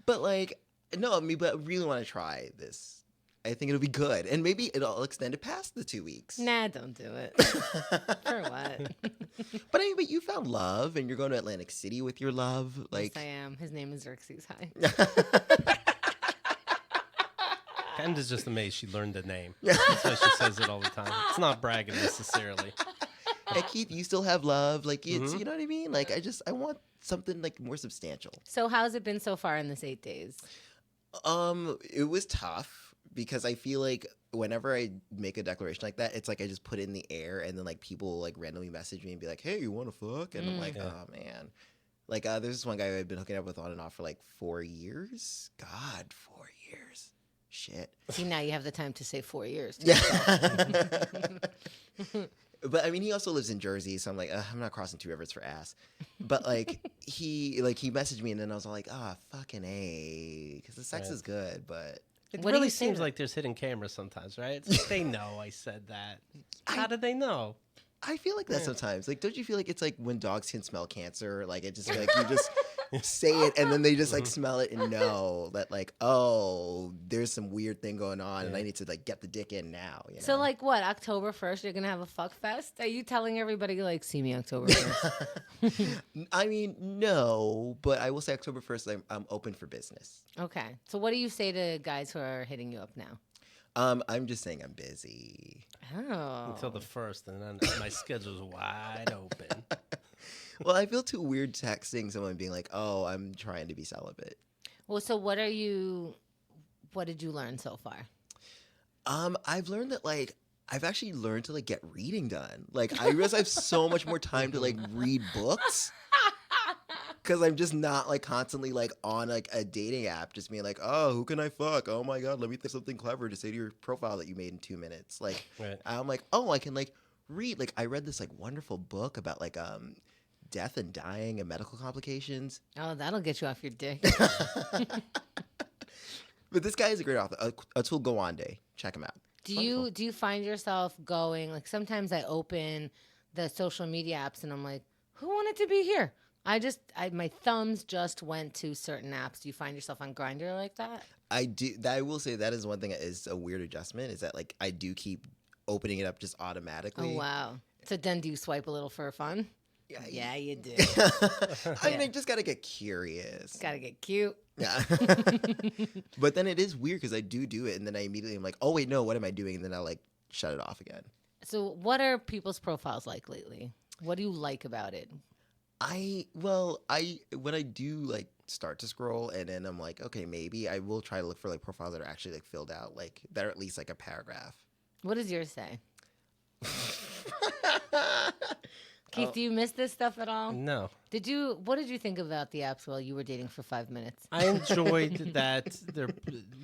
[SPEAKER 3] But like, no, but I really want to try this. I think it'll be good, and maybe it'll extend it past the 2 weeks.
[SPEAKER 2] Nah, don't do it. For what?
[SPEAKER 3] But I mean, but you found love, and you're going to Atlantic City with your love. Like,
[SPEAKER 2] Yes, I am. His name is Xerxes. Hi.
[SPEAKER 1] Chemda's just amazed she learned the name. That's why she says it all the time. It's not bragging necessarily.
[SPEAKER 3] hey, Keith, you still have love. Like, it's you know what I mean. Like, I want something like more substantial.
[SPEAKER 2] So how's it been so far in this 8 days?
[SPEAKER 3] It was tough because I feel like whenever I make a declaration like that, it's like I just put it in the air, and then like people like randomly message me and be like, "Hey, you want to fuck?" And I'm like, "Oh man." Like, there's this one guy I've been hooking up with on and off for like 4 years. God, 4 years. Shit.
[SPEAKER 2] See, now you have the time to say 4 years.
[SPEAKER 3] Yeah. But I mean, he also lives in Jersey, so I'm like, I'm not crossing 2 rivers for ass. But like, he messaged me, and then I was like, fucking A, because the sex is good, but
[SPEAKER 1] It
[SPEAKER 2] What do
[SPEAKER 1] really
[SPEAKER 2] you say
[SPEAKER 1] seems
[SPEAKER 2] to-
[SPEAKER 1] like there's hidden cameras sometimes, right? It's like they know I said that. How did they know?
[SPEAKER 3] I feel like that sometimes. Like, don't you feel like it's like when dogs can smell cancer? Like, it just like you just say it, and then they just like smell it and know that like, oh, there's some weird thing going on, and I need to like get the dick in now. You know?
[SPEAKER 2] So like what? October 1st, you're gonna have a fuck fest? Are you telling everybody like, see me October 1st?
[SPEAKER 3] I mean, no, but I will say October 1st, I'm open for business.
[SPEAKER 2] Okay. So what do you say to guys who are hitting you up now?
[SPEAKER 3] I'm just saying I'm busy.
[SPEAKER 2] Oh.
[SPEAKER 1] Until the 1st, and then my schedule's wide open.
[SPEAKER 3] Well, I feel too weird texting someone being like, "Oh, I'm trying to be celibate."
[SPEAKER 2] Well, so what did you learn so far?
[SPEAKER 3] I've learned that like I've actually learned to like get reading done. Like I realize I have so much more time to like read books. Because I'm just not like constantly like on like a dating app, just being like, oh, who can I fuck? Oh my God, let me think of something clever to say to your profile that you made in 2 minutes. Like,
[SPEAKER 1] Right.
[SPEAKER 3] I'm like, oh, I can like read. Like, I read this like wonderful book about like death and dying and medical complications.
[SPEAKER 2] Oh, that'll get you off your dick.
[SPEAKER 3] But this guy is a great author. Atul Gawande. Check him out.
[SPEAKER 2] Do you find yourself going like sometimes I open the social media apps and I'm like, who wanted to be here? My thumbs just went to certain apps. Do you find yourself on Grindr like that?
[SPEAKER 3] I do. I will say that is one thing that is a weird adjustment. Is that like I do keep opening it up just automatically.
[SPEAKER 2] Oh wow. So then do you swipe a little for fun? Yeah, you do.
[SPEAKER 3] I mean, I just gotta get curious.
[SPEAKER 2] Gotta get cute.
[SPEAKER 3] Yeah. But then it is weird because I do it, and then I immediately am like, oh wait, no, what am I doing? And then I'll like shut it off again.
[SPEAKER 2] So what are people's profiles like lately? What do you like about it?
[SPEAKER 3] When I do like start to scroll, and then I'm like, okay, maybe I will try to look for like profiles that are actually like filled out, like that are at least like a paragraph.
[SPEAKER 2] What does yours say? Keith, do you miss this stuff at all?
[SPEAKER 1] No.
[SPEAKER 2] What did you think about the apps while you were dating for 5 minutes?
[SPEAKER 1] I enjoyed that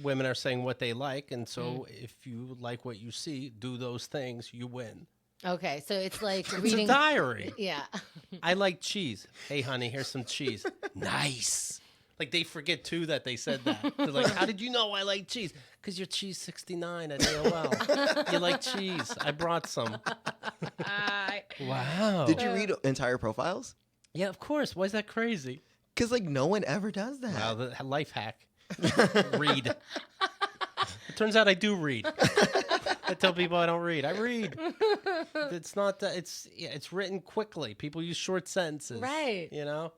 [SPEAKER 1] women are saying what they like, and so if you like what you see, do those things, you win.
[SPEAKER 2] Okay, so it's like
[SPEAKER 1] It's
[SPEAKER 2] reading.
[SPEAKER 1] a diary.
[SPEAKER 2] Yeah.
[SPEAKER 1] I like cheese. Hey, honey, here's some cheese. Nice. Like, they forget, too, that they said that. They're like, how did you know I like cheese? Because you're cheese 69 at AOL. You like cheese. I brought some. Wow.
[SPEAKER 3] Did you read entire profiles?
[SPEAKER 1] Yeah, of course. Why is that crazy?
[SPEAKER 3] Because like no one ever does that.
[SPEAKER 1] Wow, the life hack. Read. It turns out I do read. I tell people I don't read. I read. It's not that it's written quickly. People use short sentences.
[SPEAKER 2] Right.
[SPEAKER 1] You know?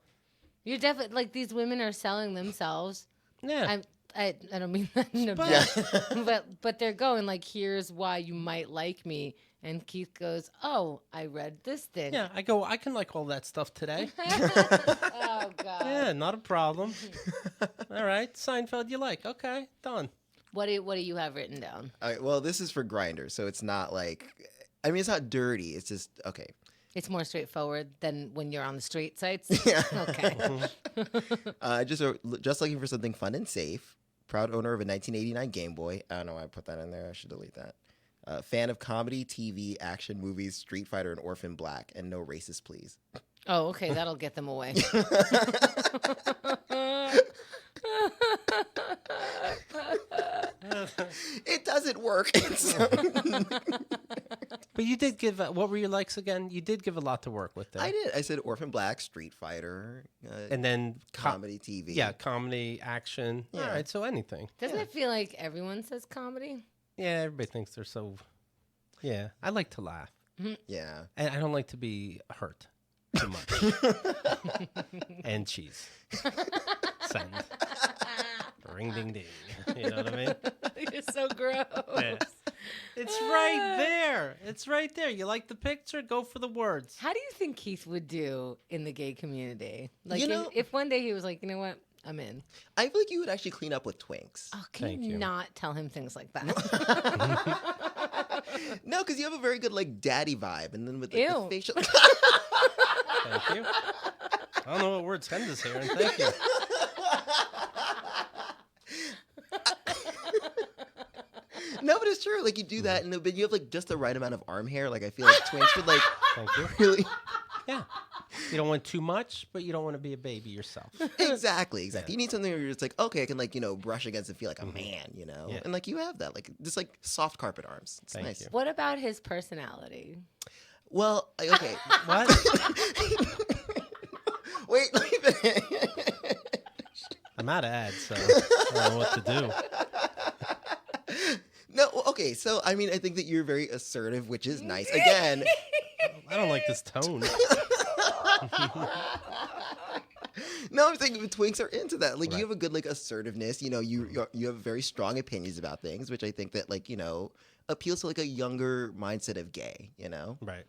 [SPEAKER 2] You're definitely like these women are selling themselves.
[SPEAKER 1] Yeah.
[SPEAKER 2] I don't mean that in a bad, but they're going like, here's why you might like me. And Keith goes, oh, I read this thing.
[SPEAKER 1] Yeah, I go, I can like all that stuff today.
[SPEAKER 2] Oh, God.
[SPEAKER 1] Yeah, not a problem. All right, Seinfeld you like. Okay, done.
[SPEAKER 2] What do you have written down?
[SPEAKER 3] All right, well, this is for Grindr, so it's not like, I mean, it's not dirty. It's just, okay.
[SPEAKER 2] It's more straightforward than when you're on the straight sites?
[SPEAKER 3] Yeah.
[SPEAKER 2] Okay.
[SPEAKER 3] Just looking for something fun and safe. Proud owner of a 1989 Game Boy. I don't know why I put that in there. I should delete that. Fan of comedy, TV, action movies, Street Fighter, and Orphan Black, and no racist, please.
[SPEAKER 2] Oh, okay. That'll get them away.
[SPEAKER 3] It doesn't work.
[SPEAKER 1] But you did give, what were your likes again? You did give a lot to work with there.
[SPEAKER 3] I did. I said Orphan Black, Street Fighter,
[SPEAKER 1] And then
[SPEAKER 3] comedy, TV.
[SPEAKER 1] Yeah, comedy, action.
[SPEAKER 3] Yeah.
[SPEAKER 1] All right, so anything.
[SPEAKER 2] Doesn't it feel like everyone says comedy?
[SPEAKER 1] Yeah, everybody thinks they're so. Yeah, I like to laugh.
[SPEAKER 3] Yeah.
[SPEAKER 1] And I don't like to be hurt too much. And cheese. Send. Ring ding ding. You know what I mean?
[SPEAKER 2] You're so gross.
[SPEAKER 1] Yeah. It's right there. It's right there. You like the picture? Go for the words.
[SPEAKER 2] How do you think Keith would do in the gay community? Like,
[SPEAKER 3] You know-
[SPEAKER 2] if one day he was like, you know what, I'm in.
[SPEAKER 3] I feel like you would actually clean up with twinks.
[SPEAKER 2] Oh, can
[SPEAKER 1] Thank
[SPEAKER 2] you
[SPEAKER 1] you.
[SPEAKER 2] not tell him things like that?
[SPEAKER 3] No, because you have a very good like daddy vibe, and then with like, the
[SPEAKER 2] Ew.
[SPEAKER 3] facial.
[SPEAKER 1] Thank you. I don't know what word Chemda's here, and thank you.
[SPEAKER 3] No, but it's true. Like you do that, and but you have like just the right amount of arm hair. Like I feel like twinks would like
[SPEAKER 1] Thank you.
[SPEAKER 3] really.
[SPEAKER 1] Yeah. You don't want too much, but you don't want to be a baby yourself.
[SPEAKER 3] Exactly.
[SPEAKER 1] Yeah.
[SPEAKER 3] You need something where you're just like, okay, I can like brush against and feel like a man,
[SPEAKER 1] Yeah.
[SPEAKER 3] and like you have that, like just like soft carpet arms. It's
[SPEAKER 1] Thank
[SPEAKER 3] nice.
[SPEAKER 1] you.
[SPEAKER 2] What about his personality?
[SPEAKER 3] Well, okay.
[SPEAKER 1] What?
[SPEAKER 3] Wait.
[SPEAKER 1] I'm out of ads, so I don't know what to do.
[SPEAKER 3] No, okay. So I mean, I think that you're very assertive, which is nice. Again,
[SPEAKER 1] I don't like this tone.
[SPEAKER 3] no, I'm saying the twinks are into that. Like
[SPEAKER 1] Right.
[SPEAKER 3] you have a good like assertiveness. You have very strong opinions about things, which I think that like appeals to like a younger mindset of gay.
[SPEAKER 1] Right.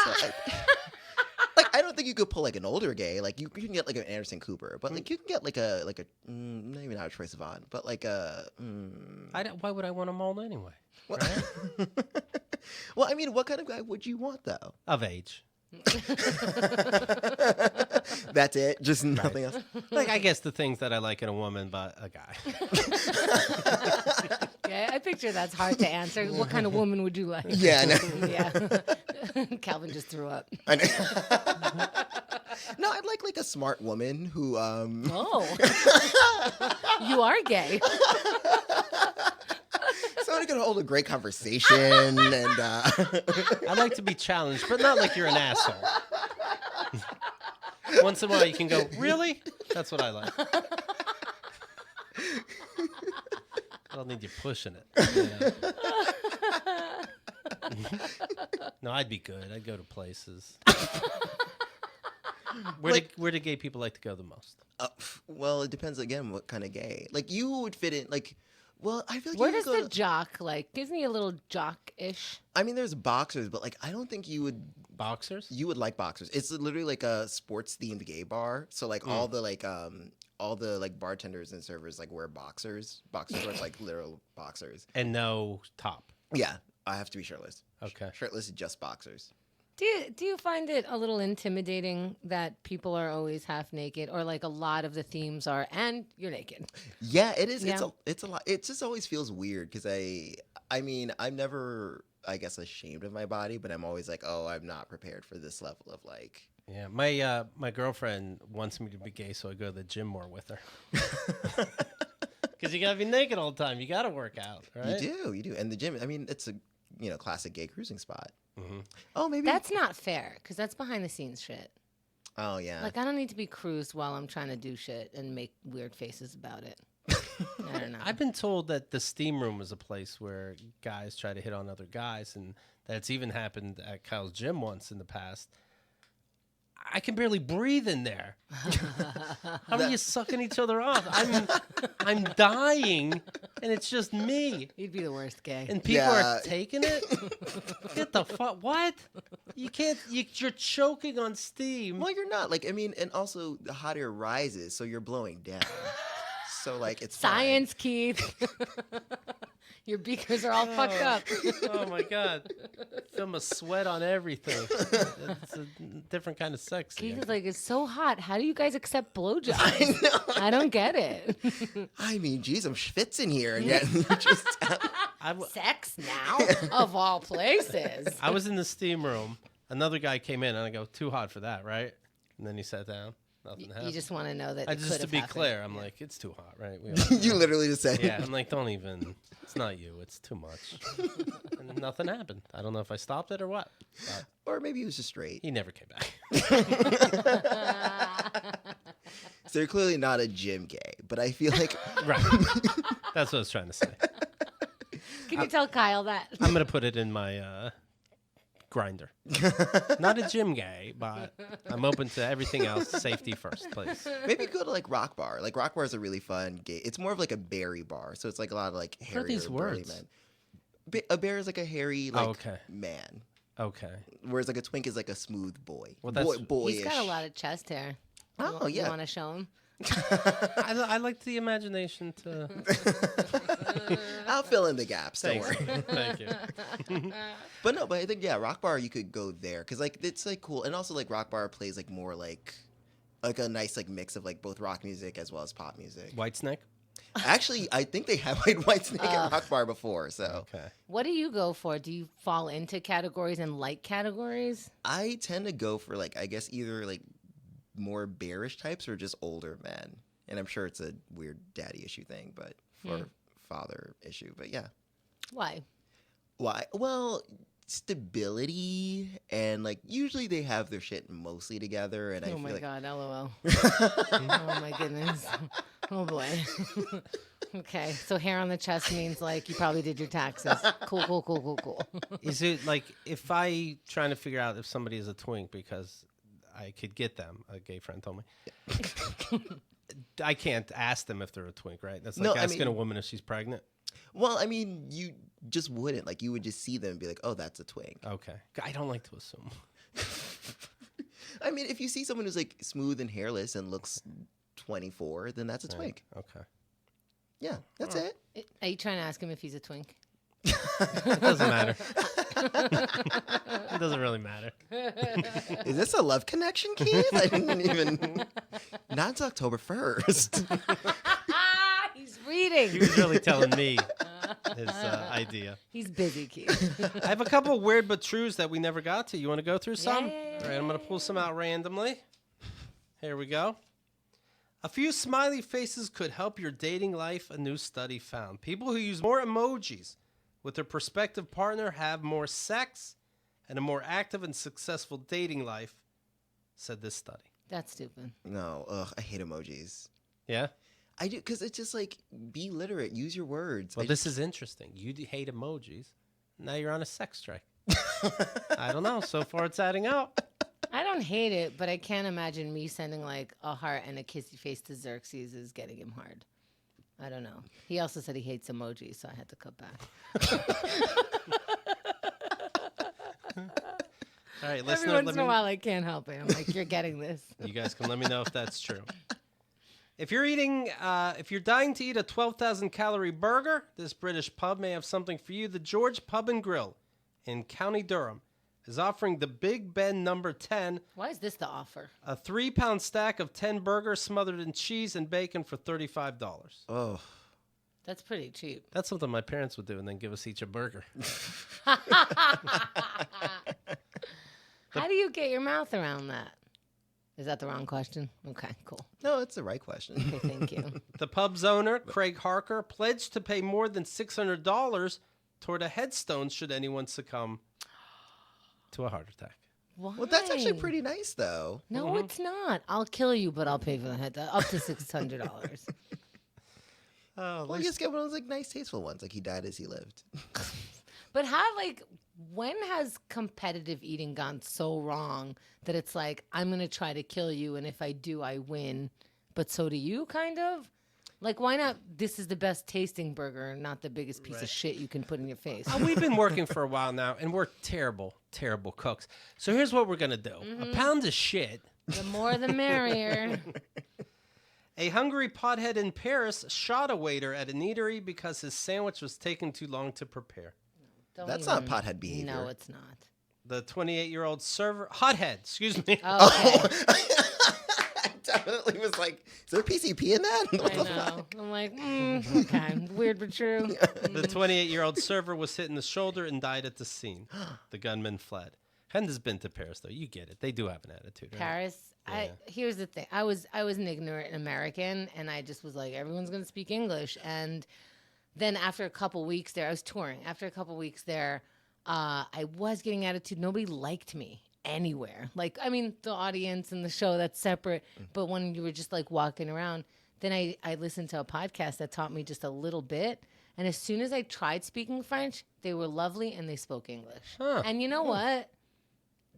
[SPEAKER 3] So, like I don't think you could pull like an older gay. Like you can get like an Anderson Cooper, but like you can get like a not even out of Troye Sivan, but like
[SPEAKER 1] Why would I want a mold anyway?
[SPEAKER 3] Well,
[SPEAKER 1] Right?
[SPEAKER 3] well, I mean, what kind of guy would you want though?
[SPEAKER 1] Of age.
[SPEAKER 3] That's it, just nothing else.
[SPEAKER 1] Like, I guess the things that I like in a woman, but a guy.
[SPEAKER 2] Yeah, I picture that's hard to answer. What kind of woman would you like?
[SPEAKER 3] Yeah, I know.
[SPEAKER 2] Yeah. Calvin just threw up.
[SPEAKER 3] I know. No, I'd like a smart woman who
[SPEAKER 2] Oh. You are gay.
[SPEAKER 3] someone who can hold a great conversation and
[SPEAKER 1] I like to be challenged, but not like you're an asshole. Once in a while, you can go, really? That's what I like. I don't need you pushing it. No, I'd be good. I'd go to places. Where do gay people like to go the most?
[SPEAKER 3] well, it depends again what kind of gay. Like you would fit in like. Well, I feel like
[SPEAKER 2] Where
[SPEAKER 3] you
[SPEAKER 2] does
[SPEAKER 3] would go
[SPEAKER 2] the
[SPEAKER 3] to-
[SPEAKER 2] jock like? Isn't he a little jock-ish?
[SPEAKER 3] I mean, there's boxers, but like I don't think you would
[SPEAKER 1] Boxers?
[SPEAKER 3] like boxers. It's literally like a sports themed gay bar. So like all the bartenders and servers like wear boxers. Boxers are like literal boxers.
[SPEAKER 1] And no top.
[SPEAKER 3] Yeah, I have to be shirtless.
[SPEAKER 1] Okay.
[SPEAKER 3] Shirtless, just boxers.
[SPEAKER 2] Do you find it a little intimidating that people are always half naked, or like a lot of the themes are, and you're naked?
[SPEAKER 3] Yeah, it is.
[SPEAKER 2] Yeah.
[SPEAKER 3] It's a lot. It just always feels weird because I mean, I'm never, I guess, ashamed of my body, but I'm always like, oh, I'm not prepared for this level of like.
[SPEAKER 1] Yeah, my girlfriend wants me to be gay, so I go to the gym more with her. Because you gotta be naked all the time. You gotta work out, right?
[SPEAKER 3] You do. And the gym, I mean, it's a classic gay cruising spot.
[SPEAKER 1] Mm-hmm.
[SPEAKER 3] Oh, maybe
[SPEAKER 2] That's not fair, because that's behind the scenes shit.
[SPEAKER 3] Oh yeah.
[SPEAKER 2] Like, I don't need to be cruised while I'm trying to do shit and make weird faces about it. I don't know.
[SPEAKER 1] I've been told that the steam room is a place where guys try to hit on other guys, and that's even happened at Kyle's gym once in the past. I can barely breathe in there. How are you sucking each other off? I'm dying, and it's just me.
[SPEAKER 2] You'd be the worst gay.
[SPEAKER 1] And people
[SPEAKER 3] Yeah.
[SPEAKER 1] are taking it? Get the fuck. What? You can't. You're choking on steam.
[SPEAKER 3] Well, you're not. Like, I mean, and also the hot air rises, so you're blowing down. So like it's fine.
[SPEAKER 2] Science, Keith. Your beakers are all fucked up.
[SPEAKER 1] Oh my god. Feel my sweat on everything. It's a different kind of sexy.
[SPEAKER 2] Keith is like, it's so hot. How do you guys accept blowjobs?
[SPEAKER 3] I know.
[SPEAKER 2] I don't get it.
[SPEAKER 3] I mean, geez, I'm schwitzing here, and yet you're just.
[SPEAKER 2] Sex now? Of all places.
[SPEAKER 1] I was in the steam room. Another guy came in, and I go, too hot for that, right? And then he sat down. Nothing happened.
[SPEAKER 2] You just want to know that.
[SPEAKER 1] I
[SPEAKER 2] it
[SPEAKER 1] just
[SPEAKER 2] could
[SPEAKER 1] to
[SPEAKER 2] have
[SPEAKER 1] be
[SPEAKER 2] happened.
[SPEAKER 1] clear, I'm
[SPEAKER 2] Yeah.
[SPEAKER 1] like, it's too hot, right? We all-
[SPEAKER 3] You literally just said.
[SPEAKER 1] yeah, I'm like, don't even. It's not you. It's too much. And nothing happened. I don't know if I stopped it or what. But
[SPEAKER 3] Or maybe he was just straight.
[SPEAKER 1] he never came back.
[SPEAKER 3] So you're clearly not a gym gay, but I feel like
[SPEAKER 1] Right. That's what I was trying to say.
[SPEAKER 2] Can you tell Kyle that?
[SPEAKER 1] I'm gonna put it in my grinder. Not a gym guy, but I'm open to everything else. Safety first, please.
[SPEAKER 3] Maybe go to like Rock Bar. Like Rock Bar is a really fun gay. It's more of like a berry bar, so it's like a lot of like
[SPEAKER 1] What are
[SPEAKER 3] hairy
[SPEAKER 1] these
[SPEAKER 3] burly
[SPEAKER 1] words?
[SPEAKER 3] men. A bear is like a hairy like
[SPEAKER 1] okay.
[SPEAKER 3] man,
[SPEAKER 1] Okay.
[SPEAKER 3] whereas like a twink is like a smooth boy.
[SPEAKER 1] Well, that's-
[SPEAKER 3] boyish.
[SPEAKER 2] He's got a lot of chest hair.
[SPEAKER 3] Oh, yeah.
[SPEAKER 2] You want to show him?
[SPEAKER 1] I like the imagination to.
[SPEAKER 3] I'll fill in the gaps. Don't
[SPEAKER 1] Thanks.
[SPEAKER 3] worry.
[SPEAKER 1] Thank you.
[SPEAKER 3] But I think Rock Bar you could go there because like it's like cool, and also like Rock Bar plays like more like a nice like mix of like both rock music as well as pop music.
[SPEAKER 1] White Snake.
[SPEAKER 3] Actually, I think they have played White Snake at Rock Bar before, so
[SPEAKER 1] Okay.
[SPEAKER 2] What do you go for? Do you fall into categories and like categories?
[SPEAKER 3] I tend to go for like I guess either like more bearish types or just older men, and I'm sure it's a weird daddy issue thing, but for father issue, but yeah.
[SPEAKER 2] Why?
[SPEAKER 3] Why? Well, stability and like usually they have their shit mostly together, and I
[SPEAKER 2] Oh
[SPEAKER 3] feel
[SPEAKER 2] my
[SPEAKER 3] like
[SPEAKER 2] God, LOL. Oh my goodness. Oh boy. Okay, so hair on the chest means like you probably did your taxes. Cool.
[SPEAKER 1] Is it like if I trying to figure out if somebody is a twink because I could get them? A gay friend told me. I can't ask them if they're a twink, right? That's like
[SPEAKER 3] No, I
[SPEAKER 1] asking
[SPEAKER 3] mean-
[SPEAKER 1] a woman if she's pregnant.
[SPEAKER 3] well, I mean, you just wouldn't like you would just see them and be like, oh, that's a twink.
[SPEAKER 1] Okay. I don't like to assume.
[SPEAKER 3] I mean, if you see someone who's like smooth and hairless and looks 24, then that's a twink.
[SPEAKER 1] Okay.
[SPEAKER 3] Yeah, that's it.
[SPEAKER 2] Are you trying to ask him if he's a twink?
[SPEAKER 1] It doesn't matter. It doesn't really matter.
[SPEAKER 3] Is this a love connection, Keith? I didn't even. Not until October 1st.
[SPEAKER 2] He's reading.
[SPEAKER 1] He was really telling me his idea.
[SPEAKER 2] He's busy, Keith.
[SPEAKER 1] I have a couple of weird but trues that we never got to. You want to go through some?
[SPEAKER 2] Yeah.
[SPEAKER 1] All right, I'm going to pull some out randomly. Here we go. A few smiley faces could help your dating life, a new study found. People who use more emojis with their prospective partner have more sex and a more active and successful dating life, said this study.
[SPEAKER 2] That's stupid.
[SPEAKER 3] No, I hate emojis.
[SPEAKER 1] Yeah?
[SPEAKER 3] I do because it's just like be literate, use your words.
[SPEAKER 1] Well, this is interesting. You hate emojis. Now you're on a sex strike. I don't know. So far, it's adding up.
[SPEAKER 2] I don't hate it, but I can't imagine me sending like a heart and a kissy face to Xerxes is getting him hard. I don't know. He also said he hates emojis, so I had to cut back.
[SPEAKER 1] All right,
[SPEAKER 2] Every
[SPEAKER 1] listener,
[SPEAKER 2] once in a while, I can't help it. I'm like, you're getting this.
[SPEAKER 1] You guys can let me know if that's true. If you're dying to eat a 12,000 calorie burger, this British pub may have something for you. The George Pub and Grill in County Durham is offering the Big Ben number 10,
[SPEAKER 2] Why is this the offer?
[SPEAKER 1] a 3-pound stack of 10 burgers smothered in cheese and bacon for $35.
[SPEAKER 3] Oh,
[SPEAKER 2] That's pretty cheap.
[SPEAKER 1] That's something my parents would do and then give us each a burger.
[SPEAKER 2] How do you get your mouth around that? Is that the wrong question? Okay, cool.
[SPEAKER 3] no, it's the right question.
[SPEAKER 2] Okay, thank you.
[SPEAKER 1] The pub's owner, Craig Harker, pledged to pay more than $600 toward a headstone should anyone succumb to a heart attack.
[SPEAKER 2] Why?
[SPEAKER 3] Well, that's actually pretty nice, though.
[SPEAKER 2] No, it's not. I'll kill you, but I'll pay for the head up to $600.
[SPEAKER 1] Oh,
[SPEAKER 3] Well, just get one of those like nice, tasteful ones. Like he died as he lived.
[SPEAKER 2] But when has competitive eating gone so wrong that it's like, I'm going to try to kill you, and if I do, I win, but so do you, kind of? Like, why not, this is the best tasting burger and not the biggest piece of shit you can put in your face?
[SPEAKER 1] We've been working for a while now, and we're terrible, terrible cooks. So here's what we're going to do. A pound of shit.
[SPEAKER 2] The more the merrier.
[SPEAKER 1] A hungry pothead in Paris shot a waiter at an eatery because his sandwich was taking too long to prepare.
[SPEAKER 2] Don't
[SPEAKER 3] That's
[SPEAKER 2] even-
[SPEAKER 3] not pothead behavior.
[SPEAKER 2] No, it's not.
[SPEAKER 1] The 28-year-old server, hothead, excuse me.
[SPEAKER 2] Oh, okay.
[SPEAKER 3] I definitely was like, is there PCP in that? What
[SPEAKER 2] I
[SPEAKER 3] the
[SPEAKER 2] know.
[SPEAKER 3] fuck?
[SPEAKER 2] I'm like, okay, weird but true.
[SPEAKER 1] The 28-year-old server was hit in the shoulder and died at the scene. The gunman fled. Henda's been to Paris, though. You get it. They do have an attitude, right?
[SPEAKER 2] Paris.
[SPEAKER 1] Yeah.
[SPEAKER 2] Here's the thing. I was an ignorant American, and I just was like, everyone's gonna speak English. And then after a couple weeks there, I was touring. After a couple weeks there, I was getting attitude. Nobody liked me anywhere. Like, I mean, the audience and the show, that's separate. But when you were just like walking around, then I listened to a podcast that taught me just a little bit. And as soon as I tried speaking French, they were lovely and they spoke English.
[SPEAKER 1] Huh.
[SPEAKER 2] And you know what?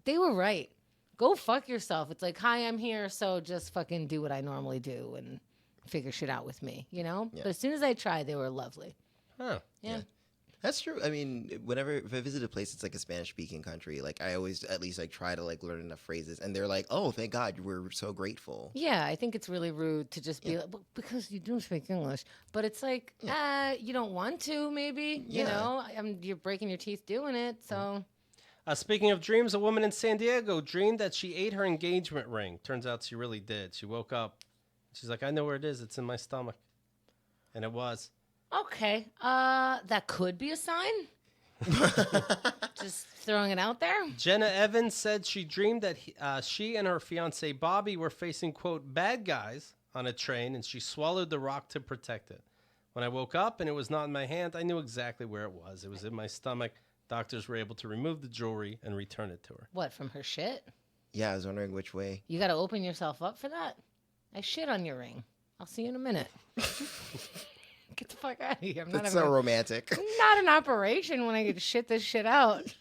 [SPEAKER 2] They were right. Go fuck yourself. It's like, hi, I'm here, so just fucking do what I normally do and figure shit out with me, you know?
[SPEAKER 3] Yeah.
[SPEAKER 2] But as soon as I tried, they were lovely.
[SPEAKER 1] Huh.
[SPEAKER 2] Yeah.
[SPEAKER 3] That's true. I mean, if I visit a place that's like a Spanish-speaking country, like I always at least like try to like learn enough phrases, and they're like, "Oh, thank God, we're so grateful."
[SPEAKER 2] Yeah, I think it's really rude to just be like, well, because you do speak English. But it's like, you don't want to, maybe. You
[SPEAKER 3] Yeah.
[SPEAKER 2] know, you're breaking your teeth doing it, so.
[SPEAKER 1] Speaking of dreams, a woman in San Diego dreamed that she ate her engagement ring. Turns out she really did. She woke up. She's like, I know where it is. It's in my stomach. And it was.
[SPEAKER 2] Okay, that could be a sign. Just throwing it out there.
[SPEAKER 1] Jenna Evans said she dreamed that she and her fiance Bobby were facing, quote, bad guys on a train, and she swallowed the rock to protect it. When I woke up and it was not in my hand, I knew exactly where it was. It was in my stomach. Doctors were able to remove the jewelry and return it to her.
[SPEAKER 2] What, from her shit?
[SPEAKER 3] Yeah, I was wondering which way.
[SPEAKER 2] You got to open yourself up for that? I shit on your ring. I'll see you in a minute. Get the fuck out of here.
[SPEAKER 3] That's so romantic.
[SPEAKER 2] Not an operation when I get to shit this shit out.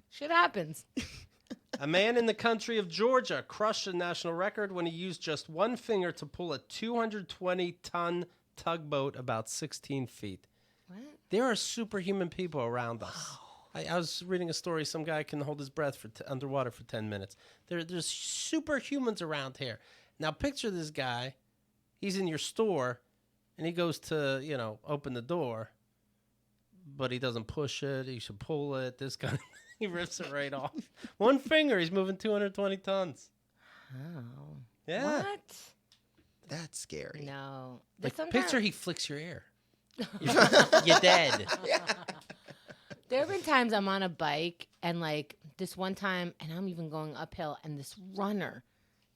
[SPEAKER 2] Shit happens.
[SPEAKER 1] A man in the country of Georgia crushed a national record when he used just one finger to pull a 220-ton tugboat about 16 feet.
[SPEAKER 2] What?
[SPEAKER 1] There are superhuman people around us. I was reading a story. Some guy can hold his breath for underwater for 10 minutes. There's superhumans around here. Now, picture this guy. He's in your store, and he goes to, open the door, but he doesn't push it. He should pull it. This guy, he rips it right off. One finger, he's moving 220 tons.
[SPEAKER 2] Oh.
[SPEAKER 1] Yeah.
[SPEAKER 2] What?
[SPEAKER 3] That's scary.
[SPEAKER 2] No.
[SPEAKER 1] Like,
[SPEAKER 2] Sometimes-
[SPEAKER 1] picture he flicks your ear. You're dead.
[SPEAKER 2] There have been times I'm on a bike and like this one time, and I'm even going uphill, and this runner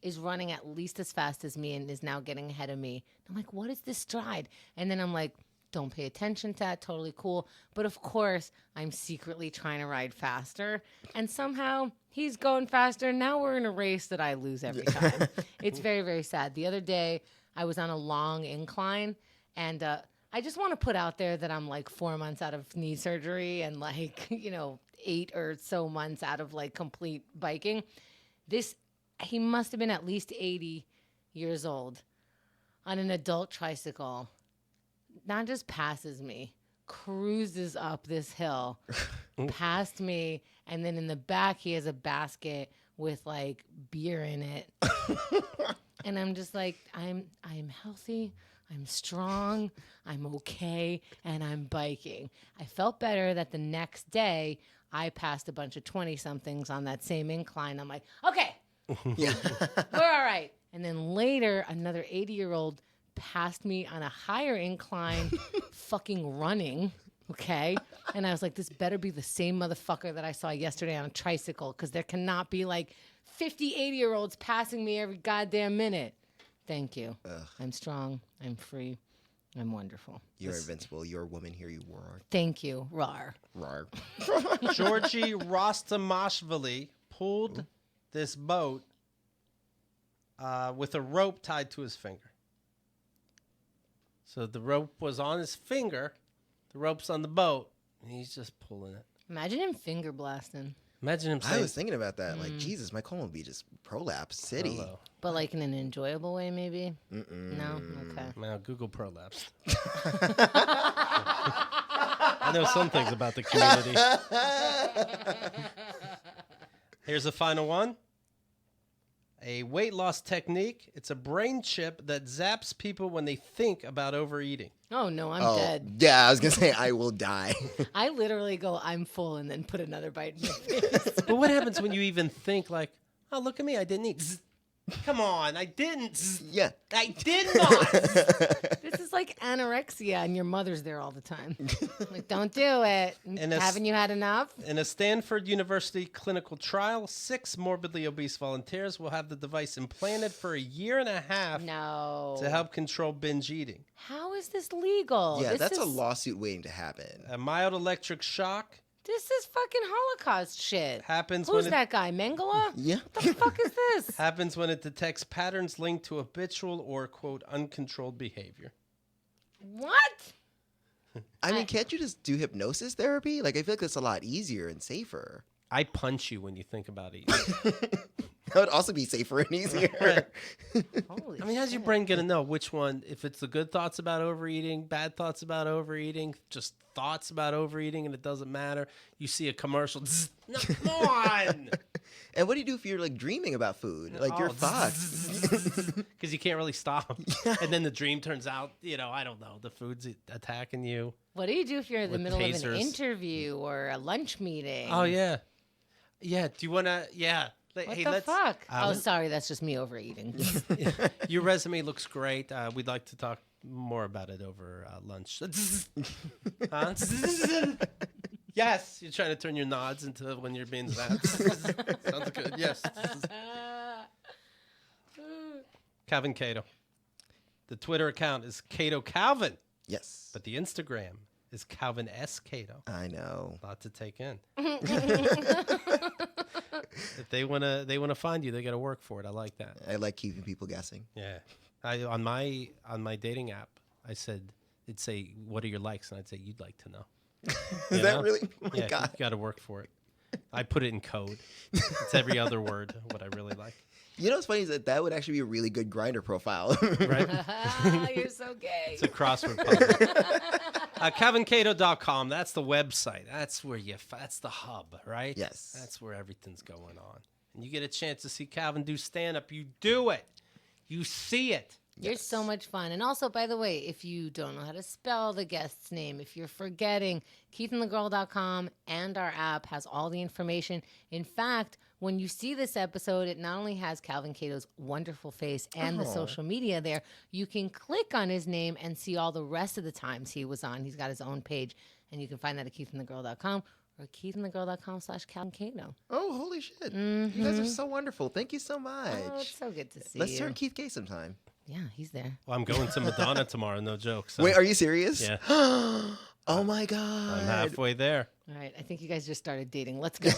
[SPEAKER 2] is running at least as fast as me and is now getting ahead of me. I'm like, what is this stride? And then I'm like, don't pay attention to that. Totally cool. But of course, I'm secretly trying to ride faster. And somehow he's going faster. Now we're in a race that I lose every time. It's very, very sad. The other day, I was on a long incline, and I just want to put out there that I'm like 4 months out of knee surgery and like, 8 or so months out of like complete biking. He must have been at least 80 years old on an adult tricycle. Not just passes me, cruises up this hill, past me, and then in the back he has a basket with like beer in it. And I'm just like, I'm healthy, I'm strong, I'm okay, and I'm biking. I felt better that the next day I passed a bunch of 20-somethings on that same incline. I'm like, okay,
[SPEAKER 3] Yeah.
[SPEAKER 2] we're all right. And then later, another 80-year-old passed me on a higher incline, fucking running, okay? And I was like, this better be the same motherfucker that I saw yesterday on a tricycle, because there cannot be like 50 80-year-olds passing me every goddamn minute. Thank you.
[SPEAKER 3] Ugh.
[SPEAKER 2] I'm strong. I'm free. I'm wonderful.
[SPEAKER 3] You're invincible. You're a woman. Here you are.
[SPEAKER 2] Thank you. Rar.
[SPEAKER 3] Rar.
[SPEAKER 1] Georgie Rostomashvili pulled this boat with a rope tied to his finger. So the rope was on his finger, the rope's on the boat, and he's just pulling it.
[SPEAKER 2] Imagine him finger blasting.
[SPEAKER 1] Imagine him saying,
[SPEAKER 3] I was thinking about that. Like, Jesus, my colon would be just prolapse city.
[SPEAKER 1] hello.
[SPEAKER 2] But like in an enjoyable way, maybe?
[SPEAKER 3] Mm-mm.
[SPEAKER 2] No? Okay.
[SPEAKER 1] Now Google prolapsed. I know some things about the community. Here's a final one. A weight loss technique. It's a brain chip that zaps people when they think about overeating.
[SPEAKER 2] Oh, no, I'm
[SPEAKER 3] Oh,
[SPEAKER 2] dead.
[SPEAKER 3] yeah, I was going to say, I will die.
[SPEAKER 2] I literally go, I'm full, and then put another bite in my face.
[SPEAKER 1] But what happens when you even think like, oh, look at me, I didn't eat. Zzz. Come on, I didn't. Zzz.
[SPEAKER 3] Yeah.
[SPEAKER 1] I did not.
[SPEAKER 2] This is like anorexia, and your mother's there all the time. Like, don't do it.
[SPEAKER 1] And a
[SPEAKER 2] Haven't you had enough?
[SPEAKER 1] In a Stanford University clinical trial, 6 morbidly obese volunteers will have the device implanted for a year and a half
[SPEAKER 2] No.
[SPEAKER 1] to help control binge eating.
[SPEAKER 2] How is this legal?
[SPEAKER 3] Yeah,
[SPEAKER 2] This
[SPEAKER 3] that's a
[SPEAKER 2] is-
[SPEAKER 3] lawsuit waiting to happen.
[SPEAKER 1] A mild electric shock
[SPEAKER 2] This is fucking Holocaust shit.
[SPEAKER 1] happens
[SPEAKER 2] Who's
[SPEAKER 1] when
[SPEAKER 2] that guy? Mengele?
[SPEAKER 3] Yeah.
[SPEAKER 2] What the fuck is this?
[SPEAKER 1] happens when it detects patterns linked to habitual or, quote, uncontrolled behavior.
[SPEAKER 2] What?
[SPEAKER 3] I mean, can't you just do hypnosis therapy? Like, I feel like that's a lot easier and safer.
[SPEAKER 1] I punch you when you think about eating.
[SPEAKER 3] That would also be safer and easier.
[SPEAKER 2] Holy
[SPEAKER 1] I mean, how's your
[SPEAKER 2] shit.
[SPEAKER 1] brain going to know which one, if it's the good thoughts about overeating, bad thoughts about overeating, just thoughts about overeating, and it doesn't matter? You see a commercial. No, come on.
[SPEAKER 3] And what do you do if you're like dreaming about food? Like you're fucked.
[SPEAKER 1] Because you can't really stop. And then the dream turns out, I don't know, the food's attacking you.
[SPEAKER 2] What do you do if you're in the
[SPEAKER 1] With
[SPEAKER 2] middle of
[SPEAKER 1] tasers.
[SPEAKER 2] an interview or a lunch meeting?
[SPEAKER 1] Oh, yeah. Yeah. Do you want to? Yeah.
[SPEAKER 2] What
[SPEAKER 1] Hey,
[SPEAKER 2] the
[SPEAKER 1] let's.
[SPEAKER 2] fuck? Oh, sorry, that's just me overeating.
[SPEAKER 1] Your resume looks great. We'd like to talk more about it over lunch. Huh? Yes, you're trying to turn your nods into when you're being zapped. Sounds good. Yes. Calvin Cato. The Twitter account is Cato Calvin,
[SPEAKER 3] Yes.
[SPEAKER 1] but the Instagram is Calvin S. Cato.
[SPEAKER 3] I know.
[SPEAKER 1] A lot to take in. If they wanna find you, they got to work for it. I like that.
[SPEAKER 3] I like keeping people guessing.
[SPEAKER 1] Yeah. On my dating app, I said it'd say, "What are your likes?" and I'd say, "You'd like to know."
[SPEAKER 3] Is that really? Oh my
[SPEAKER 1] Yeah,
[SPEAKER 3] God.
[SPEAKER 1] you got to work for it. I put it in code. It's every other word. What I really like.
[SPEAKER 3] You know what's funny is that would actually be a really good grinder profile.
[SPEAKER 1] Right?
[SPEAKER 2] You're so gay.
[SPEAKER 1] It's a crossword puzzle. CalvinCato.com. That's the website. That's where that's the hub, right?
[SPEAKER 3] Yes.
[SPEAKER 1] That's where everything's going on. And you get a chance to see Calvin do stand-up. You do it. You see it.
[SPEAKER 2] You're so much fun. And also, by the way, if you don't know how to spell the guest's name, if you're forgetting, KeithandTheGirl.com and our app has all the information. In fact, when you see this episode, it not only has Calvin Cato's wonderful face and the social media there, you can click on his name and see all the rest of the times he was on. He's got his own page, and you can find that at KeithandTheGirl.com or KeithandTheGirl.com/Calvin Cato.
[SPEAKER 3] Oh, holy shit. You guys are so wonderful. Thank you so much.
[SPEAKER 2] Oh, it's so good to see
[SPEAKER 3] Let's
[SPEAKER 2] you.
[SPEAKER 3] turn Keith gay sometime.
[SPEAKER 2] Yeah, he's there.
[SPEAKER 1] Well, I'm going to Madonna tomorrow. No joke. So
[SPEAKER 3] Wait, are you serious?
[SPEAKER 1] Yeah.
[SPEAKER 3] Oh my God.
[SPEAKER 1] I'm halfway there.
[SPEAKER 2] All right, I think you guys just started dating. Let's go.